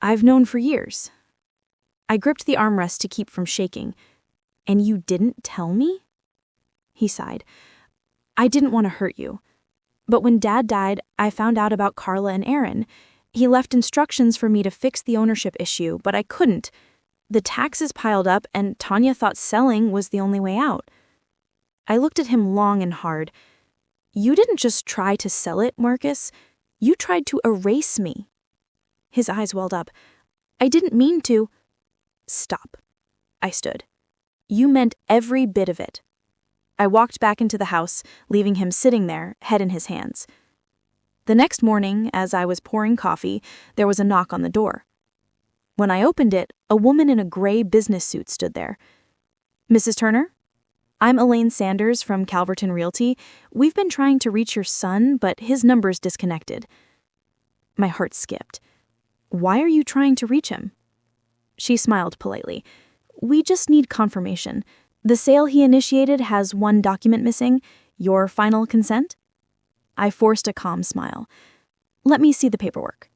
"I've known for years." I gripped the armrest to keep from shaking. "And you didn't tell me?" He sighed. "I didn't want to hurt you. But when Dad died, I found out about Carla and Aaron. He left instructions for me to fix the ownership issue, but I couldn't. The taxes piled up, and Tanya thought selling was the only way out." I looked at him long and hard. "You didn't just try to sell it, Marcus. You tried to erase me." His eyes welled up. I didn't mean to. Stop. I stood. You meant every bit of it. I walked back into the house, leaving him sitting there, head in his hands. The next morning, as I was pouring coffee, there was a knock on the door. When I opened it, a woman in a gray business suit stood there. Mrs. Turner? I'm Elaine Sanders from Calverton Realty. We've been trying to reach your son, but his number's disconnected. My heart skipped. Why are you trying to reach him? She smiled politely. We just need confirmation. The sale he initiated has one document missing. Your final consent? I forced a calm smile. Let me see the paperwork.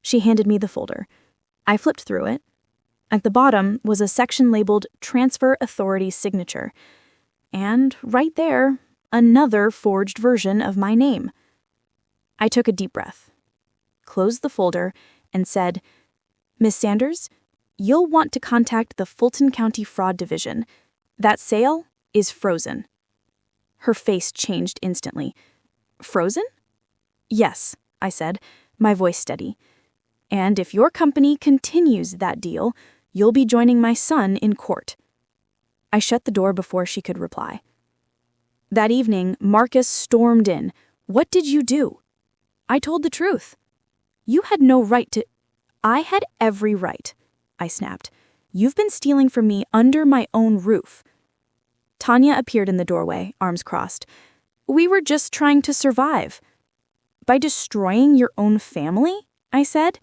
She handed me the folder. I flipped through it. At the bottom was a section labeled Transfer Authority Signature. And right there, another forged version of my name. I took a deep breath, closed the folder, and said, Miss Sanders, you'll want to contact the Fulton County Fraud Division. That sale is frozen. Her face changed instantly. Frozen? Yes, I said, my voice steady. And if your company continues that deal, you'll be joining my son in court. I shut the door before she could reply. That evening, Marcus stormed in. What did you do? I told the truth. You had no right to... I had every right, I snapped. You've been stealing from me under my own roof. Tanya appeared in the doorway, arms crossed. We were just trying to survive. By destroying your own family? I said.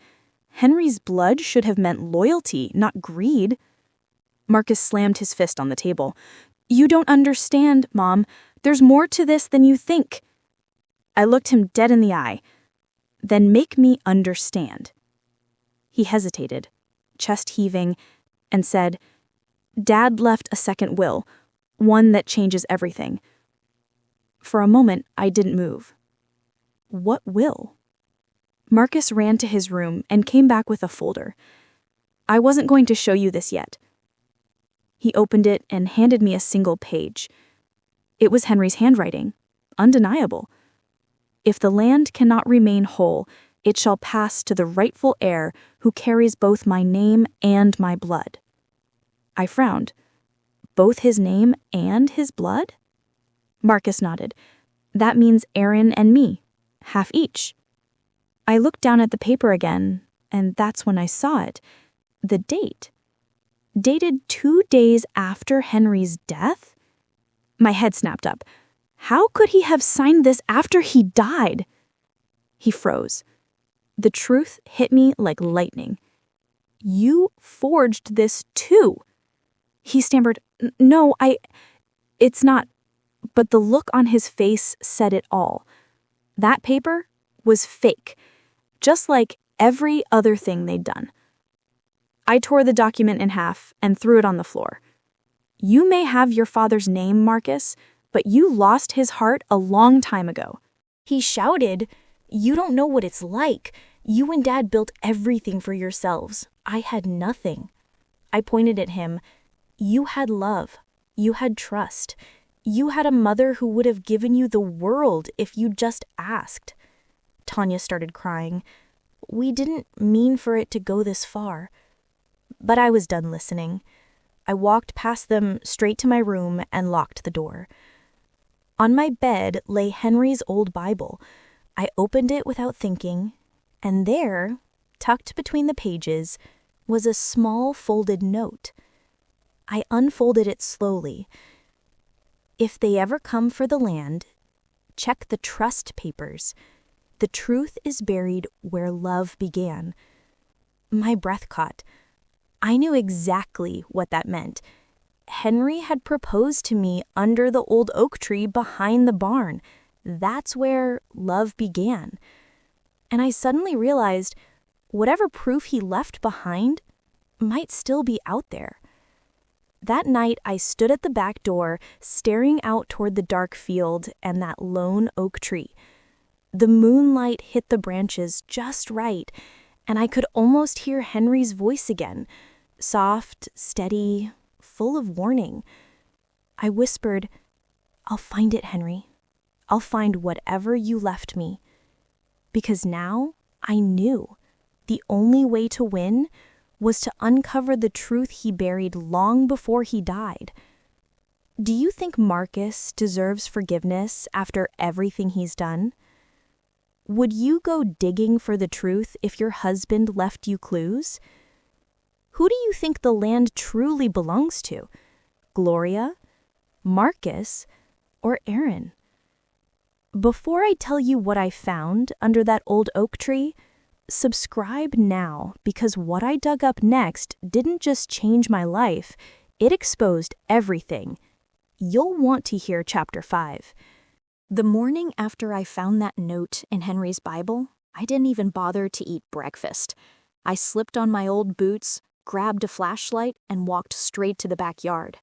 Henry's blood should have meant loyalty, not greed. Marcus slammed his fist on the table. You don't understand, Mom. There's more to this than you think. I looked him dead in the eye. Then make me understand. He hesitated, chest heaving, and said, Dad left a second will, one that changes everything. For a moment, I didn't move. What will? Marcus ran to his room and came back with a folder. I wasn't going to show you this yet. He opened it and handed me a single page. It was Henry's handwriting, undeniable. If the land cannot remain whole, it shall pass to the rightful heir who carries both my name and my blood. I frowned. Both his name and his blood? Marcus nodded. That means Aaron and me, half each. I looked down at the paper again, and that's when I saw it. The date. Dated 2 days after Henry's death? My head snapped up. How could he have signed this after he died? He froze. The truth hit me like lightning. You forged this too. He stammered, No, it's not. But the look on his face said it all. That paper was fake, just like every other thing they'd done. I tore the document in half and threw it on the floor. You may have your father's name, Marcus, but you lost his heart a long time ago. He shouted, You don't know what it's like. You and Dad built everything for yourselves. I had nothing. I pointed at him. You had love. You had trust. You had a mother who would have given you the world if you just asked. Tanya started crying. We didn't mean for it to go this far. But I was done listening. I walked past them straight to my room and locked the door. On my bed lay Henry's old Bible. I opened it without thinking, and there, tucked between the pages, was a small folded note. I unfolded it slowly. If they ever come for the land, check the trust papers. The truth is buried where love began. My breath caught. I knew exactly what that meant. Henry had proposed to me under the old oak tree behind the barn. That's where love began. And I suddenly realized whatever proof he left behind might still be out there. That night, I stood at the back door, staring out toward the dark field and that lone oak tree. The moonlight hit the branches just right, and I could almost hear Henry's voice again, soft, steady, full of warning. I whispered, I'll find it, Henry. I'll find whatever you left me. Because now I knew the only way to win was to uncover the truth he buried long before he died. Do you think Marcus deserves forgiveness after everything he's done? Would you go digging for the truth if your husband left you clues? Who do you think the land truly belongs to? Gloria, Marcus, or Aaron? Before I tell you what I found under that old oak tree, subscribe now, because what I dug up next didn't just change my life, it exposed everything. You'll want to hear Chapter 5. The morning after I found that note in Henry's Bible, I didn't even bother to eat breakfast. I slipped on my old boots, grabbed a flashlight, and walked straight to the backyard.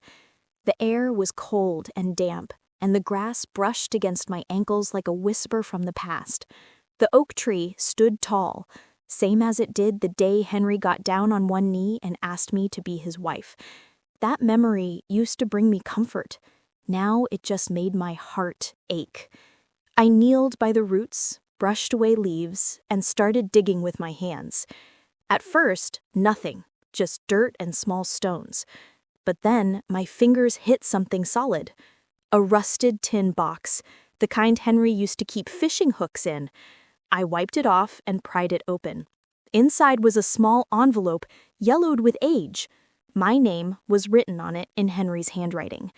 The air was cold and damp, and the grass brushed against my ankles like a whisper from the past. The oak tree stood tall, same as it did the day Henry got down on one knee and asked me to be his wife. That memory used to bring me comfort. Now it just made my heart ache. I kneeled by the roots, brushed away leaves, and started digging with my hands. At first, nothing, just dirt and small stones. But then my fingers hit something solid. A rusted tin box, the kind Henry used to keep fishing hooks in. I wiped it off and pried it open. Inside was a small envelope, yellowed with age. My name was written on it in Henry's handwriting.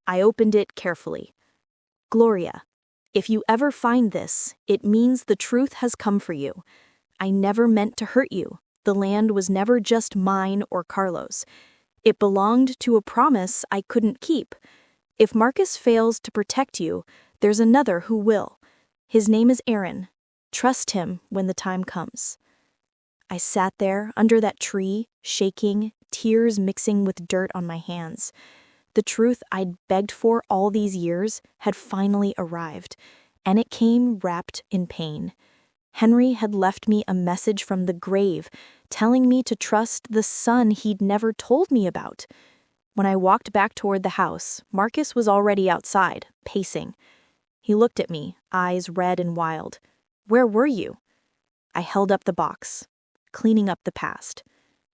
I opened it carefully. Gloria, if you ever find this, it means the truth has come for you. I never meant to hurt you. The land was never just mine or Carlos. It belonged to a promise I couldn't keep. If Marcus fails to protect you, there's another who will. His name is Aaron. Trust him when the time comes. I sat there under that tree, shaking, tears mixing with dirt on my hands. The truth I'd begged for all these years had finally arrived, and it came wrapped in pain. Henry had left me a message from the grave, telling me to trust the son he'd never told me about. When I walked back toward the house, Marcus was already outside, pacing. He looked at me, eyes red and wild. Where were you? I held up the box, cleaning up the past.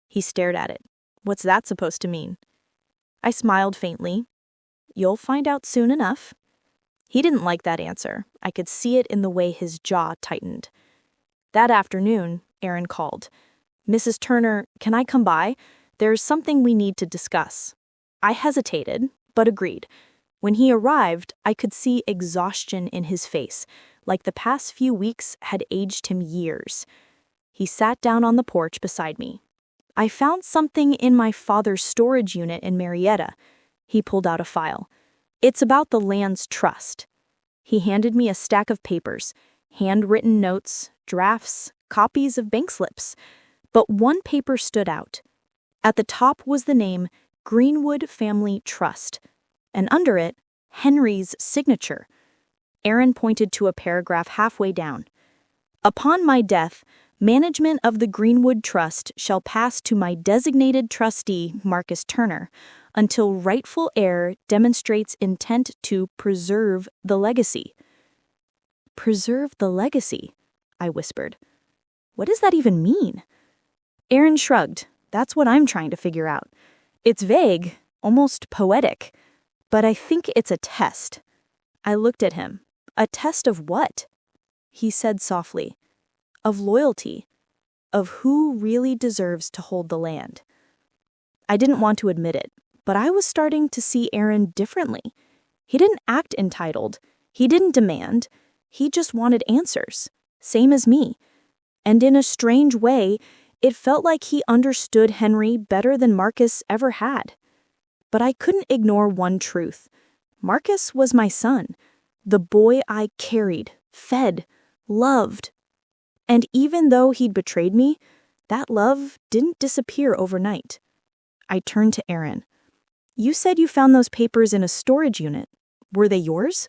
He stared at it. What's that supposed to mean? I smiled faintly. You'll find out soon enough. He didn't like that answer. I could see it in the way his jaw tightened. That afternoon, Aaron called. Mrs. Turner, can I come by? There's something we need to discuss. I hesitated, but agreed. When he arrived, I could see exhaustion in his face, like the past few weeks had aged him years. He sat down on the porch beside me. I found something in my father's storage unit in Marietta. He pulled out a file. It's about the land's trust. He handed me a stack of papers, handwritten notes, drafts, copies of bank slips. But one paper stood out. At the top was the name Greenwood Family Trust, and under it, Henry's signature. Aaron pointed to a paragraph halfway down. Upon my death, management of the Greenwood Trust shall pass to my designated trustee, Marcus Turner, until rightful heir demonstrates intent to preserve the legacy. Preserve the legacy, I whispered. What does that even mean? Aaron shrugged. That's what I'm trying to figure out. It's vague, almost poetic, but I think it's a test. I looked at him. A test of what? He said softly. Of loyalty. Of who really deserves to hold the land. I didn't want to admit it, but I was starting to see Aaron differently. He didn't act entitled. He didn't demand. He just wanted answers, same as me. And in a strange way, it felt like he understood Henry better than Marcus ever had. But I couldn't ignore one truth. Marcus was my son, the boy I carried, fed, loved. And even though he'd betrayed me, that love didn't disappear overnight. I turned to Aaron. You said you found those papers in a storage unit. Were they yours?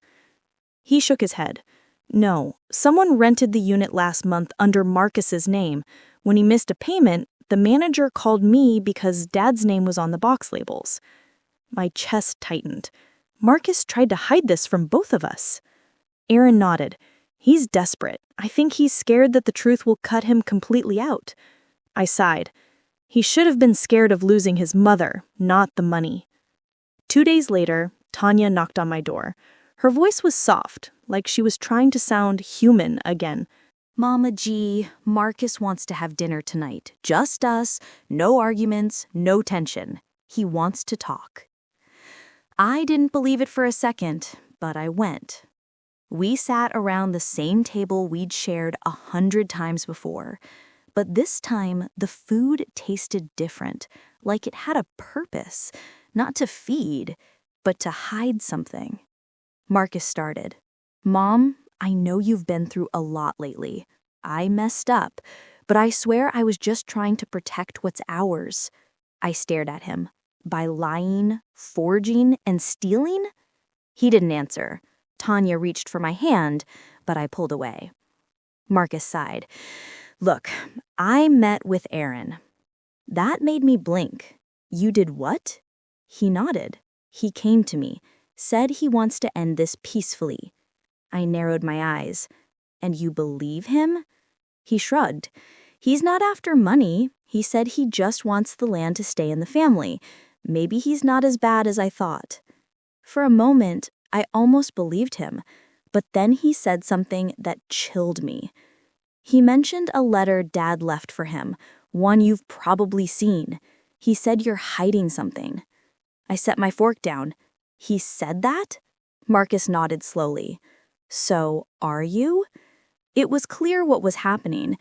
He shook his head. No, someone rented the unit last month under Marcus's name. When he missed a payment, the manager called me because Dad's name was on the box labels. My chest tightened. Marcus tried to hide this from both of us. Aaron nodded. He's desperate. I think he's scared that the truth will cut him completely out. I sighed. He should have been scared of losing his mother, not the money. 2 days later, Tanya knocked on my door. Her voice was soft, like she was trying to sound human again. Mama G, Marcus wants to have dinner tonight. Just us, no arguments, no tension. He wants to talk. I didn't believe it for a second, but I went. We sat around the same table we'd shared 100 times before, but this time the food tasted different, like it had a purpose, not to feed, but to hide something. Marcus started. Mom, I know you've been through a lot lately. I messed up, but I swear I was just trying to protect what's ours. I stared at him. By lying, forging, and stealing? He didn't answer. Tanya reached for my hand, but I pulled away. Marcus sighed. Look, I met with Aaron. That made me blink. You did what? He nodded. He came to me, said he wants to end this peacefully. I narrowed my eyes. And you believe him? He shrugged. He's not after money. He said he just wants the land to stay in the family. Maybe he's not as bad as I thought. For a moment, I almost believed him, but then he said something that chilled me. He mentioned a letter Dad left for him, one you've probably seen. He said you're hiding something. I set my fork down. He said that? Marcus nodded slowly. So, are you? It was clear what was happening.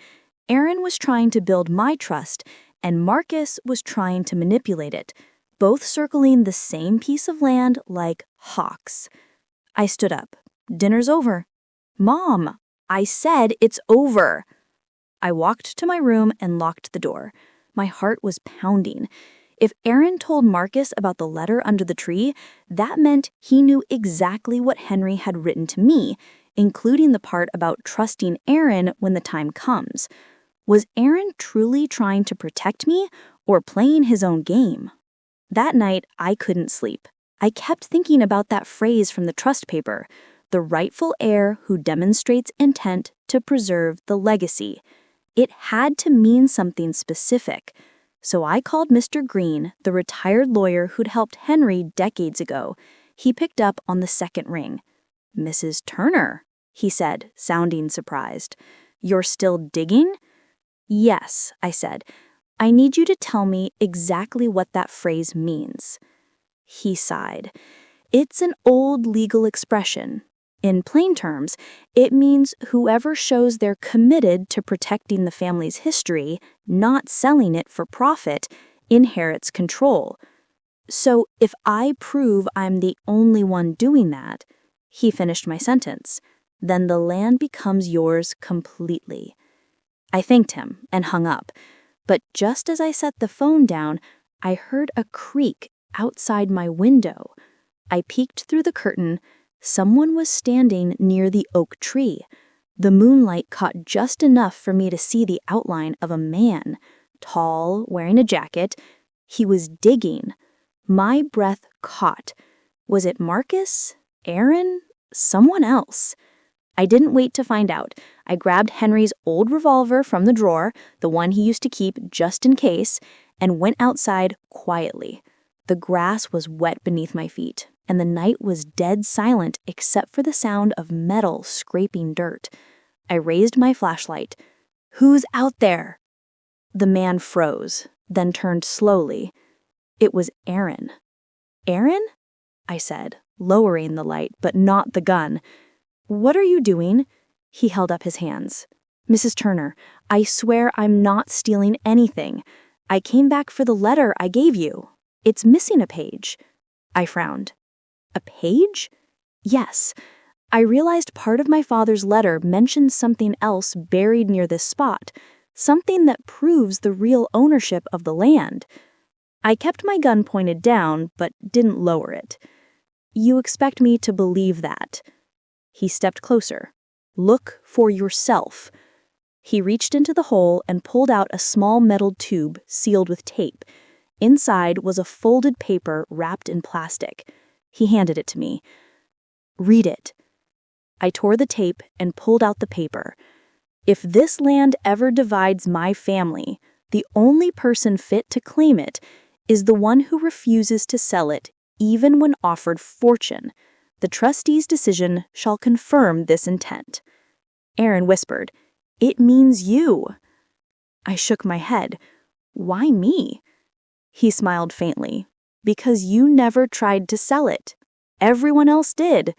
Aaron was trying to build my trust, and Marcus was trying to manipulate it, both circling the same piece of land like hawks. I stood up. Dinner's over. Mom, I said it's over. I walked to my room and locked the door. My heart was pounding. If Aaron told Marcus about the letter under the tree, that meant he knew exactly what Henry had written to me, including the part about trusting Aaron when the time comes. Was Aaron truly trying to protect me or playing his own game? That night, I couldn't sleep. I kept thinking about that phrase from the trust paper, the rightful heir who demonstrates intent to preserve the legacy. It had to mean something specific. So I called Mr. Green, the retired lawyer who'd helped Henry decades ago. He picked up on the second ring. Mrs. Turner, he said, sounding surprised. You're still digging? Yes, I said. I need you to tell me exactly what that phrase means. He sighed. It's an old legal expression. In plain terms, it means whoever shows they're committed to protecting the family's history, not selling it for profit, inherits control. So if I prove I'm the only one doing that, he finished my sentence, then the land becomes yours completely. I thanked him and hung up, but just as I set the phone down, I heard a creak outside my window. I peeked through the curtain. Someone was standing near the oak tree. The moonlight caught just enough for me to see the outline of a man, tall, wearing a jacket. He was digging. My breath caught. Was it Marcus? Aaron? Someone else? I didn't wait to find out. I grabbed Henry's old revolver from the drawer, the one he used to keep just in case, and went outside quietly. The grass was wet beneath my feet, and the night was dead silent except for the sound of metal scraping dirt. I raised my flashlight. Who's out there? The man froze, then turned slowly. It was Aaron. Aaron? I said, lowering the light, but not the gun. What are you doing? He held up his hands. Mrs. Turner, I swear I'm not stealing anything. I came back for the letter I gave you. It's missing a page. I frowned. A page? Yes. I realized part of my father's letter mentioned something else buried near this spot, something that proves the real ownership of the land. I kept my gun pointed down, but didn't lower it. You expect me to believe that? He stepped closer. Look for yourself. He reached into the hole and pulled out a small metal tube sealed with tape. Inside was a folded paper wrapped in plastic. He handed it to me. Read it. I tore the tape and pulled out the paper. If this land ever divides my family, The only person fit to claim it is the one who refuses to sell it, even when offered fortune. The trustee's decision shall confirm this intent." Aaron whispered, "It means you." I shook my head. "Why me?" He smiled faintly. "Because you never tried to sell it. Everyone else did."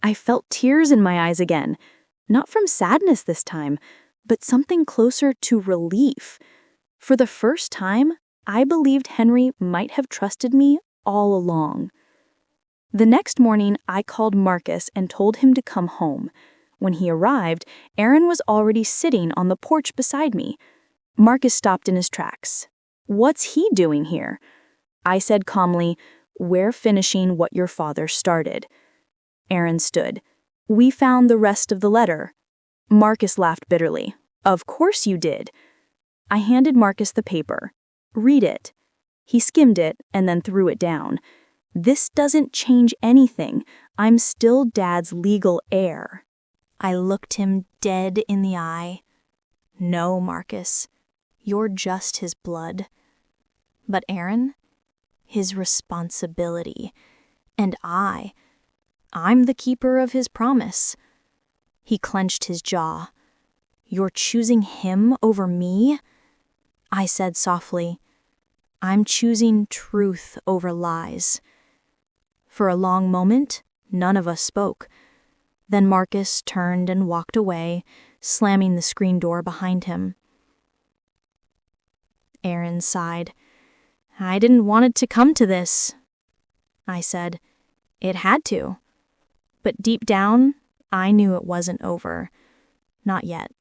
I felt tears in my eyes again, not from sadness this time, but something closer to relief. For the first time, I believed Henry might have trusted me all along. The next morning, I called Marcus and told him to come home. When he arrived, Aaron was already sitting on the porch beside me. Marcus stopped in his tracks. "What's he doing here?" I said calmly, "We're finishing what your father started." Aaron stood. "We found the rest of the letter." Marcus laughed bitterly. "Of course you did." I handed Marcus the paper. "Read it." He skimmed it and then threw it down. "This doesn't change anything. I'm still Dad's legal heir." I looked him dead in the eye. "No, Marcus, you're just his blood. But Aaron, his responsibility. And I'm the keeper of his promise." He clenched his jaw. "You're choosing him over me?" I said softly, "I'm choosing truth over lies." For a long moment, none of us spoke. Then Marcus turned and walked away, slamming the screen door behind him. Aaron sighed. "I didn't want it to come to this." I said, "It had to." But deep down, I knew it wasn't over. Not yet.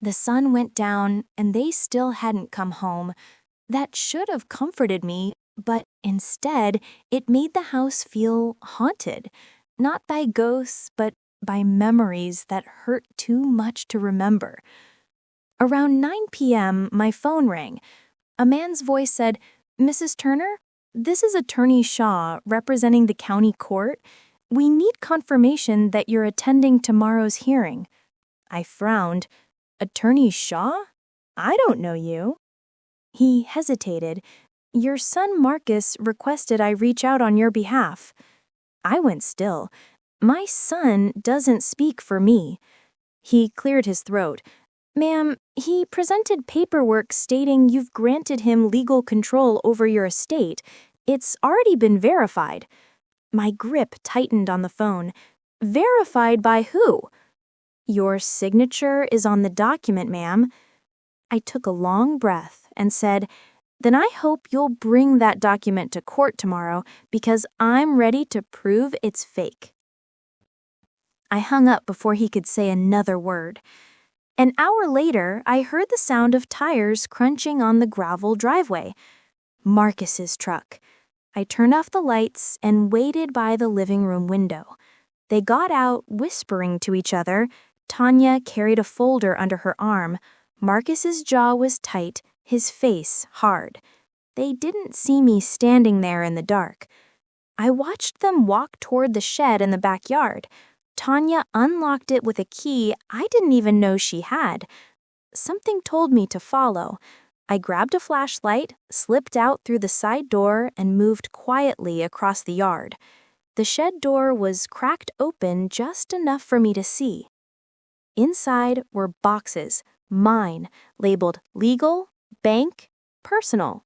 The sun went down, and they still hadn't come home. That should have comforted me, but instead, it made the house feel haunted. Not by ghosts, but by memories that hurt too much to remember. Around 9 p.m., my phone rang. A man's voice said, "Mrs. Turner, this is Attorney Shaw representing the county court. We need confirmation that you're attending tomorrow's hearing." I frowned. "Attorney Shaw? I don't know you." He hesitated. "Your son Marcus requested I reach out on your behalf." I went still. My son doesn't speak for me. He cleared his throat. "Ma'am, he presented paperwork stating you've granted him legal control over your estate. It's already been verified." My grip tightened on the phone. "Verified by who?" "Your signature is on the document, ma'am." I took a long breath and said, "Then I hope you'll bring that document to court tomorrow because I'm ready to prove it's fake." I hung up before he could say another word. An hour later, I heard the sound of tires crunching on the gravel driveway. Marcus's truck. I turned off the lights and waited by the living room window. They got out, whispering to each other. Tanya carried a folder under her arm. Marcus's jaw was tight, his face hard. They didn't see me standing there in the dark. I watched them walk toward the shed in the backyard. Tanya unlocked it with a key I didn't even know she had. Something told me to follow. I grabbed a flashlight, slipped out through the side door, and moved quietly across the yard. The shed door was cracked open just enough for me to see. Inside were boxes, mine, labeled legal, bank, personal.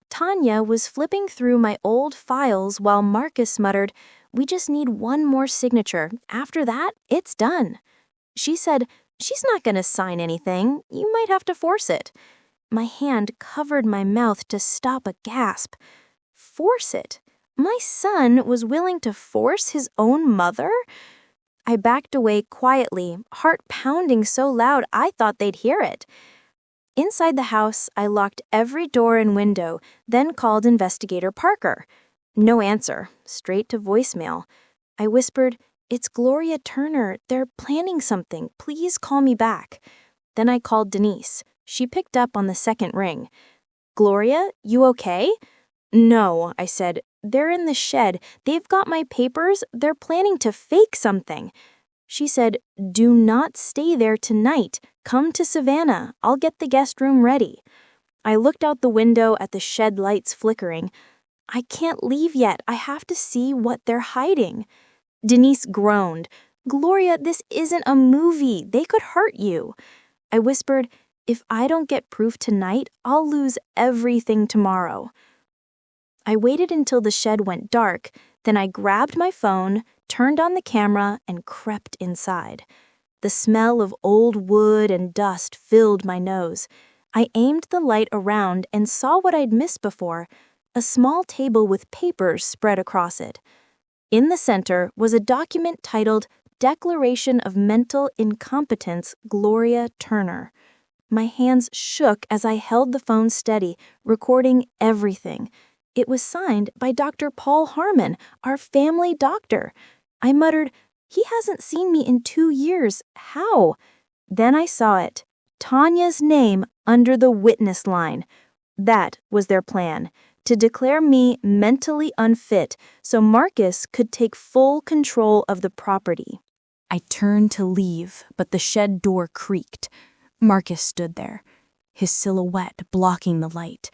Tanya was flipping through my old files while Marcus muttered, "We just need one more signature. After that, it's done." She said, "She's not going to sign anything. You might have to force it." My hand covered my mouth to stop a gasp. Force it? My son was willing to force his own mother? I backed away quietly, heart pounding so loud I thought they'd hear it. Inside the house, I locked every door and window, then called Investigator Parker. No answer, straight to voicemail. I whispered, "It's Gloria Turner. They're planning something. Please call me back." Then I called Denise. She picked up on the second ring. "Gloria, you okay?" "No," I said. "They're in the shed. They've got my papers. They're planning to fake something." She said, "Do not stay there tonight. Come to Savannah. I'll get the guest room ready." I looked out the window at the shed lights flickering. "I can't leave yet. I have to see what they're hiding." Denise groaned. "Gloria, this isn't a movie. They could hurt you." I whispered, "If I don't get proof tonight, I'll lose everything tomorrow." I waited until the shed went dark, then I grabbed my phone, turned on the camera, and crept inside. The smell of old wood and dust filled my nose. I aimed the light around and saw what I'd missed before, a small table with papers spread across it. In the center was a document titled Declaration of Mental Incompetence, Gloria Turner. My hands shook as I held the phone steady, recording everything. It was signed by Dr. Paul Harmon, our family doctor. I muttered, "He hasn't seen me in 2 years. How?" Then I saw it. Tanya's name under the witness line. That was their plan, to declare me mentally unfit so Marcus could take full control of the property. I turned to leave, but the shed door creaked. Marcus stood there, his silhouette blocking the light.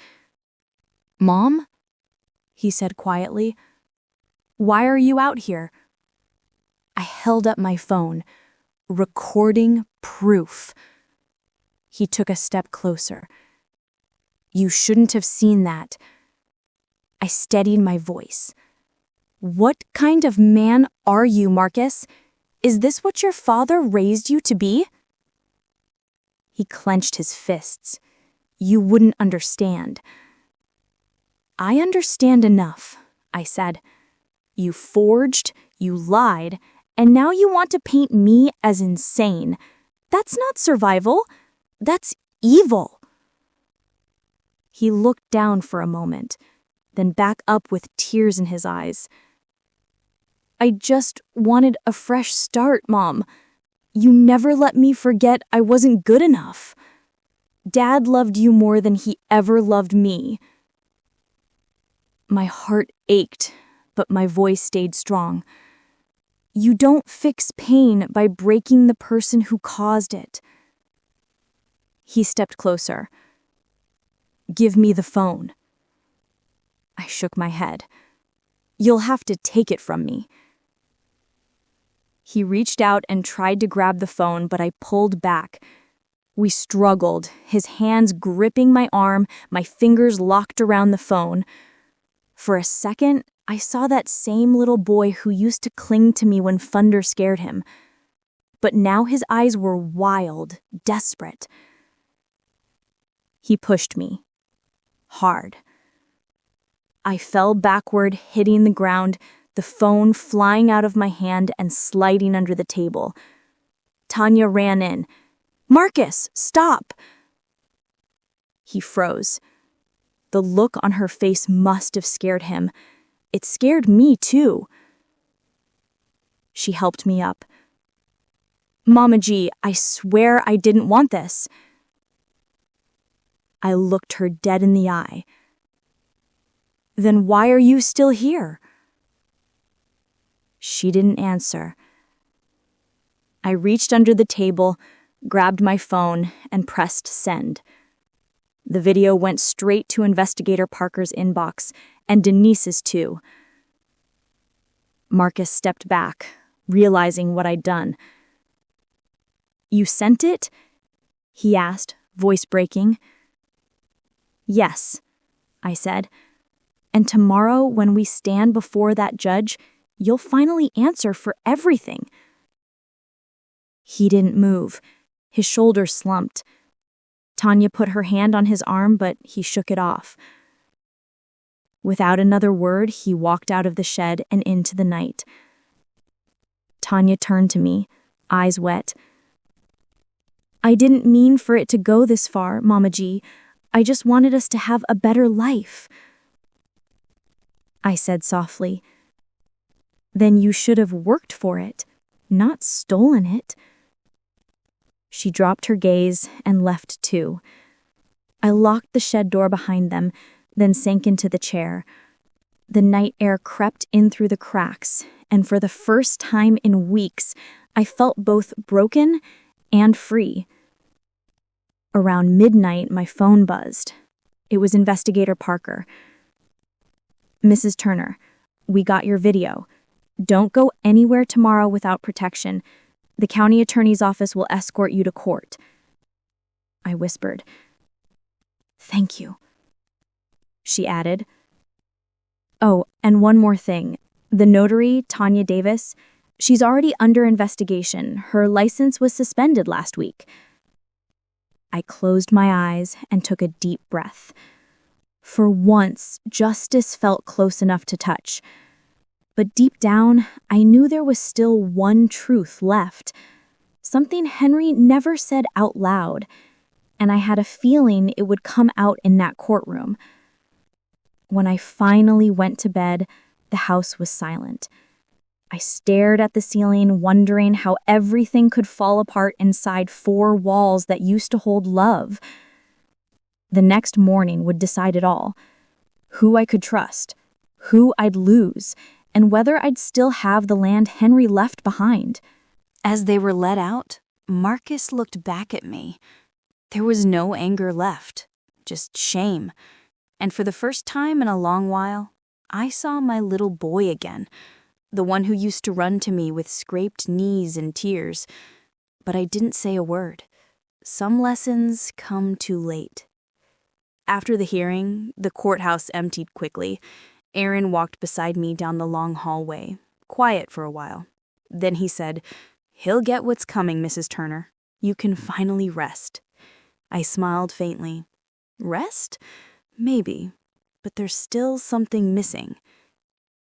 "Mom?" he said quietly. "Why are you out here?" I held up my phone. Recording proof. He took a step closer. "You shouldn't have seen that." I steadied my voice. "What kind of man are you, Marcus? Is this what your father raised you to be?" He clenched his fists. "You wouldn't understand." "I understand enough," I said. "You forged, you lied, and now you want to paint me as insane. That's not survival. That's evil." He looked down for a moment, then back up with tears in his eyes. "I just wanted a fresh start, Mom. You never let me forget I wasn't good enough. Dad loved you more than he ever loved me." My heart ached, but my voice stayed strong. "You don't fix pain by breaking the person who caused it." He stepped closer. "Give me the phone." I shook my head. "You'll have to take it from me." He reached out and tried to grab the phone, but I pulled back. We struggled, his hands gripping my arm, my fingers locked around the phone. For a second, I saw that same little boy who used to cling to me when thunder scared him. But now his eyes were wild, desperate. He pushed me. Hard. I fell backward, hitting the ground, the phone flying out of my hand and sliding under the table. Tanya ran in. "Marcus, stop!" He froze. The look on her face must have scared him. It scared me, too. She helped me up. "Mama G, I swear I didn't want this." I looked her dead in the eye. "Then why are you still here?" She didn't answer. I reached under the table, grabbed my phone, and pressed send. The video went straight to Investigator Parker's inbox, and Denise's too. Marcus stepped back, realizing what I'd done. "You sent it?" he asked, voice breaking. "Yes," I said. "And tomorrow, when we stand before that judge, you'll finally answer for everything." He didn't move. His shoulders slumped. Tanya put her hand on his arm, but he shook it off. Without another word, he walked out of the shed and into the night. Tanya turned to me, eyes wet. "I didn't mean for it to go this far, Mama G. I just wanted us to have a better life." I said softly, "Then you should have worked for it, not stolen it." She dropped her gaze and left too. I locked the shed door behind them, then sank into the chair. The night air crept in through the cracks, and for the first time in weeks, I felt both broken and free. Around midnight, my phone buzzed. It was Investigator Parker. "Mrs. Turner, we got your video. Don't go anywhere tomorrow without protection. The county attorney's office will escort you to court." I whispered. "Thank you." She added, "Oh, and one more thing. The notary, Tanya Davis, she's already under investigation. Her license was suspended last week." I closed my eyes and took a deep breath. For once, justice felt close enough to touch. But deep down, I knew there was still one truth left. Something Henry never said out loud, and I had a feeling it would come out in that courtroom. When I finally went to bed, the house was silent. I stared at the ceiling, wondering how everything could fall apart inside four walls that used to hold love. The next morning would decide it all. Who I could trust, who I'd lose, and whether I'd still have the land Henry left behind. As they were let out, Marcus looked back at me. There was no anger left, just shame. And for the first time in a long while, I saw my little boy again, the one who used to run to me with scraped knees and tears. But I didn't say a word. Some lessons come too late. After the hearing, the courthouse emptied quickly. Aaron walked beside me down the long hallway, quiet for a while. Then he said, "He'll get what's coming, Mrs. Turner. You can finally rest." I smiled faintly. Rest? Maybe, but there's still something missing.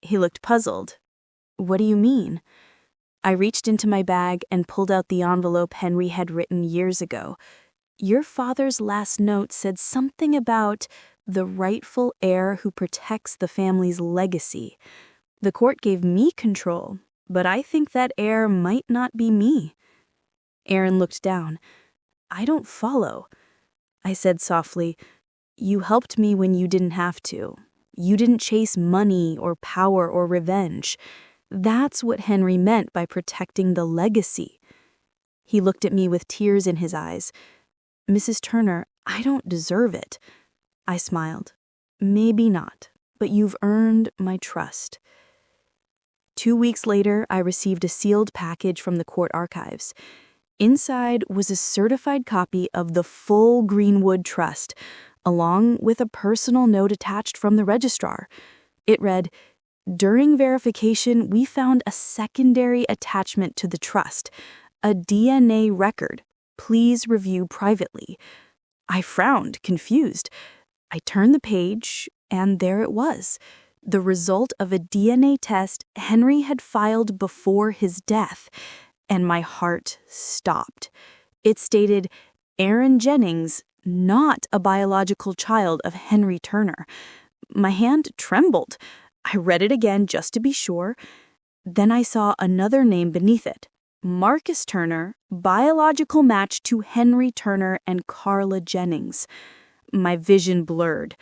He looked puzzled. "What do you mean?" I reached into my bag and pulled out the envelope Henry had written years ago. Your father's last note said something about the rightful heir who protects the family's legacy. The court gave me control, but I think that heir might not be me." Aaron looked down. "I don't follow." I said softly, "You helped me when you didn't have to. You didn't chase money or power or revenge. That's what Henry meant by protecting the legacy." He looked at me with tears in his eyes. "Mrs. Turner, I don't deserve it." I smiled. "Maybe not, but you've earned my trust." 2 weeks later, I received a sealed package from the court archives. Inside was a certified copy of the full Greenwood Trust, along with a personal note attached from the registrar. It read, "During verification, we found a secondary attachment to the trust, a DNA record. Please review privately." I frowned, confused. I turned the page, and there it was, the result of a DNA test Henry had filed before his death, and my heart stopped. It stated, "Aaron Jennings, not a biological child of Henry Turner." My hand trembled. I read it again just to be sure. Then I saw another name beneath it. Marcus Turner, biological match to Henry Turner and Carla Jennings. My vision blurred.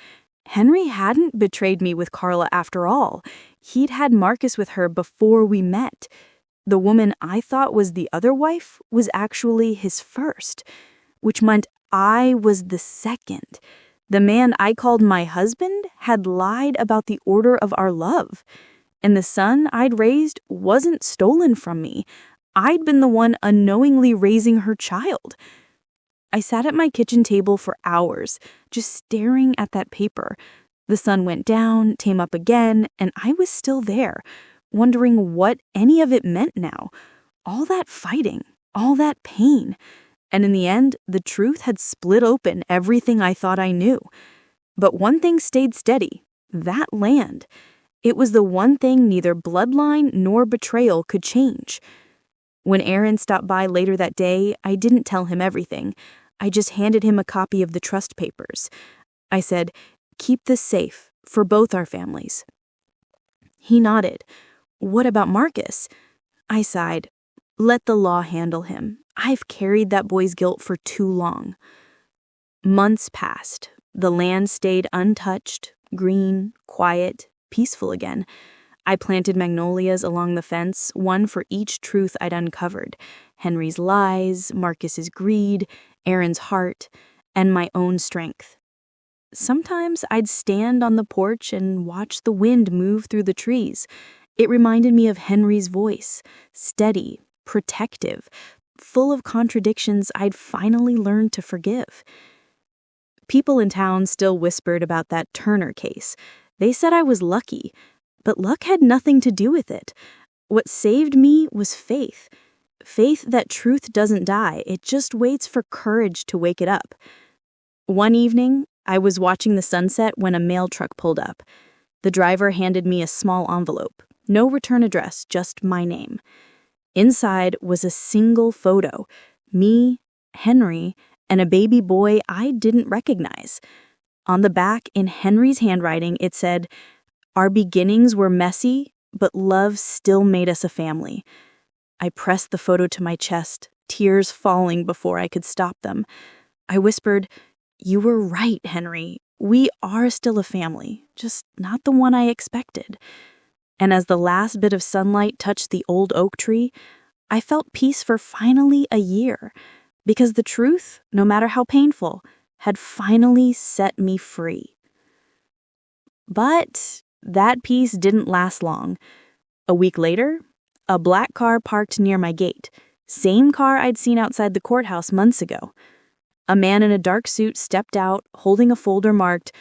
Henry hadn't betrayed me with Carla after all. He'd had Marcus with her before we met. The woman I thought was the other wife was actually his first, which meant I was the second. The man I called my husband had lied about the order of our love, and the son I'd raised wasn't stolen from me. I'd been the one unknowingly raising her child. I sat at my kitchen table for hours, just staring at that paper. The sun went down, came up again, and I was still there, wondering what any of it meant now. All that fighting, all that pain. And in the end, the truth had split open everything I thought I knew. But one thing stayed steady, that land. It was the one thing neither bloodline nor betrayal could change. When Aaron stopped by later that day, I didn't tell him everything. I just handed him a copy of the trust papers. I said, "Keep this safe, for both our families." He nodded. "What about Marcus?" I sighed. "Let the law handle him. I've carried that boy's guilt for too long." Months passed. The land stayed untouched, green, quiet, peaceful again. I planted magnolias along the fence, one for each truth I'd uncovered. Henry's lies, Marcus's greed, Aaron's heart, and my own strength. Sometimes I'd stand on the porch and watch the wind move through the trees. It reminded me of Henry's voice, steady, protective, full of contradictions I'd finally learned to forgive. People in town still whispered about that Turner case. They said I was lucky, but luck had nothing to do with it. What saved me was faith. Faith that truth doesn't die, it just waits for courage to wake it up. One evening, I was watching the sunset when a mail truck pulled up. The driver handed me a small envelope. No return address, just my name. Inside was a single photo. Me, Henry, and a baby boy I didn't recognize. On the back, in Henry's handwriting, it said, "Our beginnings were messy, but love still made us a family." I pressed the photo to my chest, tears falling before I could stop them. I whispered, "You were right, Henry. We are still a family, just not the one I expected." And as the last bit of sunlight touched the old oak tree, I felt peace for finally a year, because the truth, no matter how painful, had finally set me free. But that peace didn't last long. A week later, a black car parked near my gate, same car I'd seen outside the courthouse months ago. A man in a dark suit stepped out, holding a folder marked,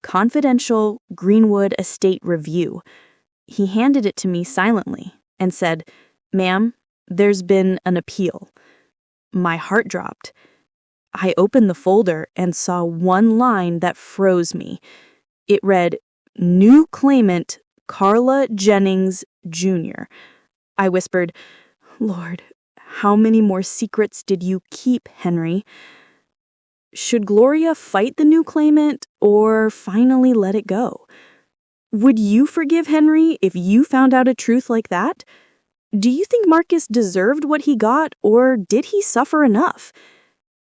"Confidential Greenwood Estate Review." He handed it to me silently and said, "Ma'am, there's been an appeal." My heart dropped. I opened the folder and saw one line that froze me. It read, "New claimant, Carla Jennings, Jr." I whispered, "Lord, how many more secrets did you keep, Henry?" Should Gloria fight the new claimant or finally let it go? Would you forgive Henry if you found out a truth like that? Do you think Marcus deserved what he got, or did he suffer enough?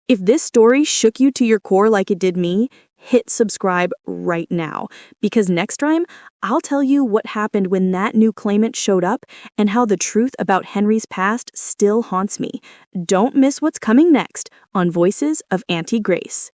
If this story shook you to your core like it did me, hit subscribe right now, because next time I'll tell you what happened when that new claimant showed up and how the truth about Henry's past still haunts me. Don't miss what's coming next on Voices of Auntie Grace.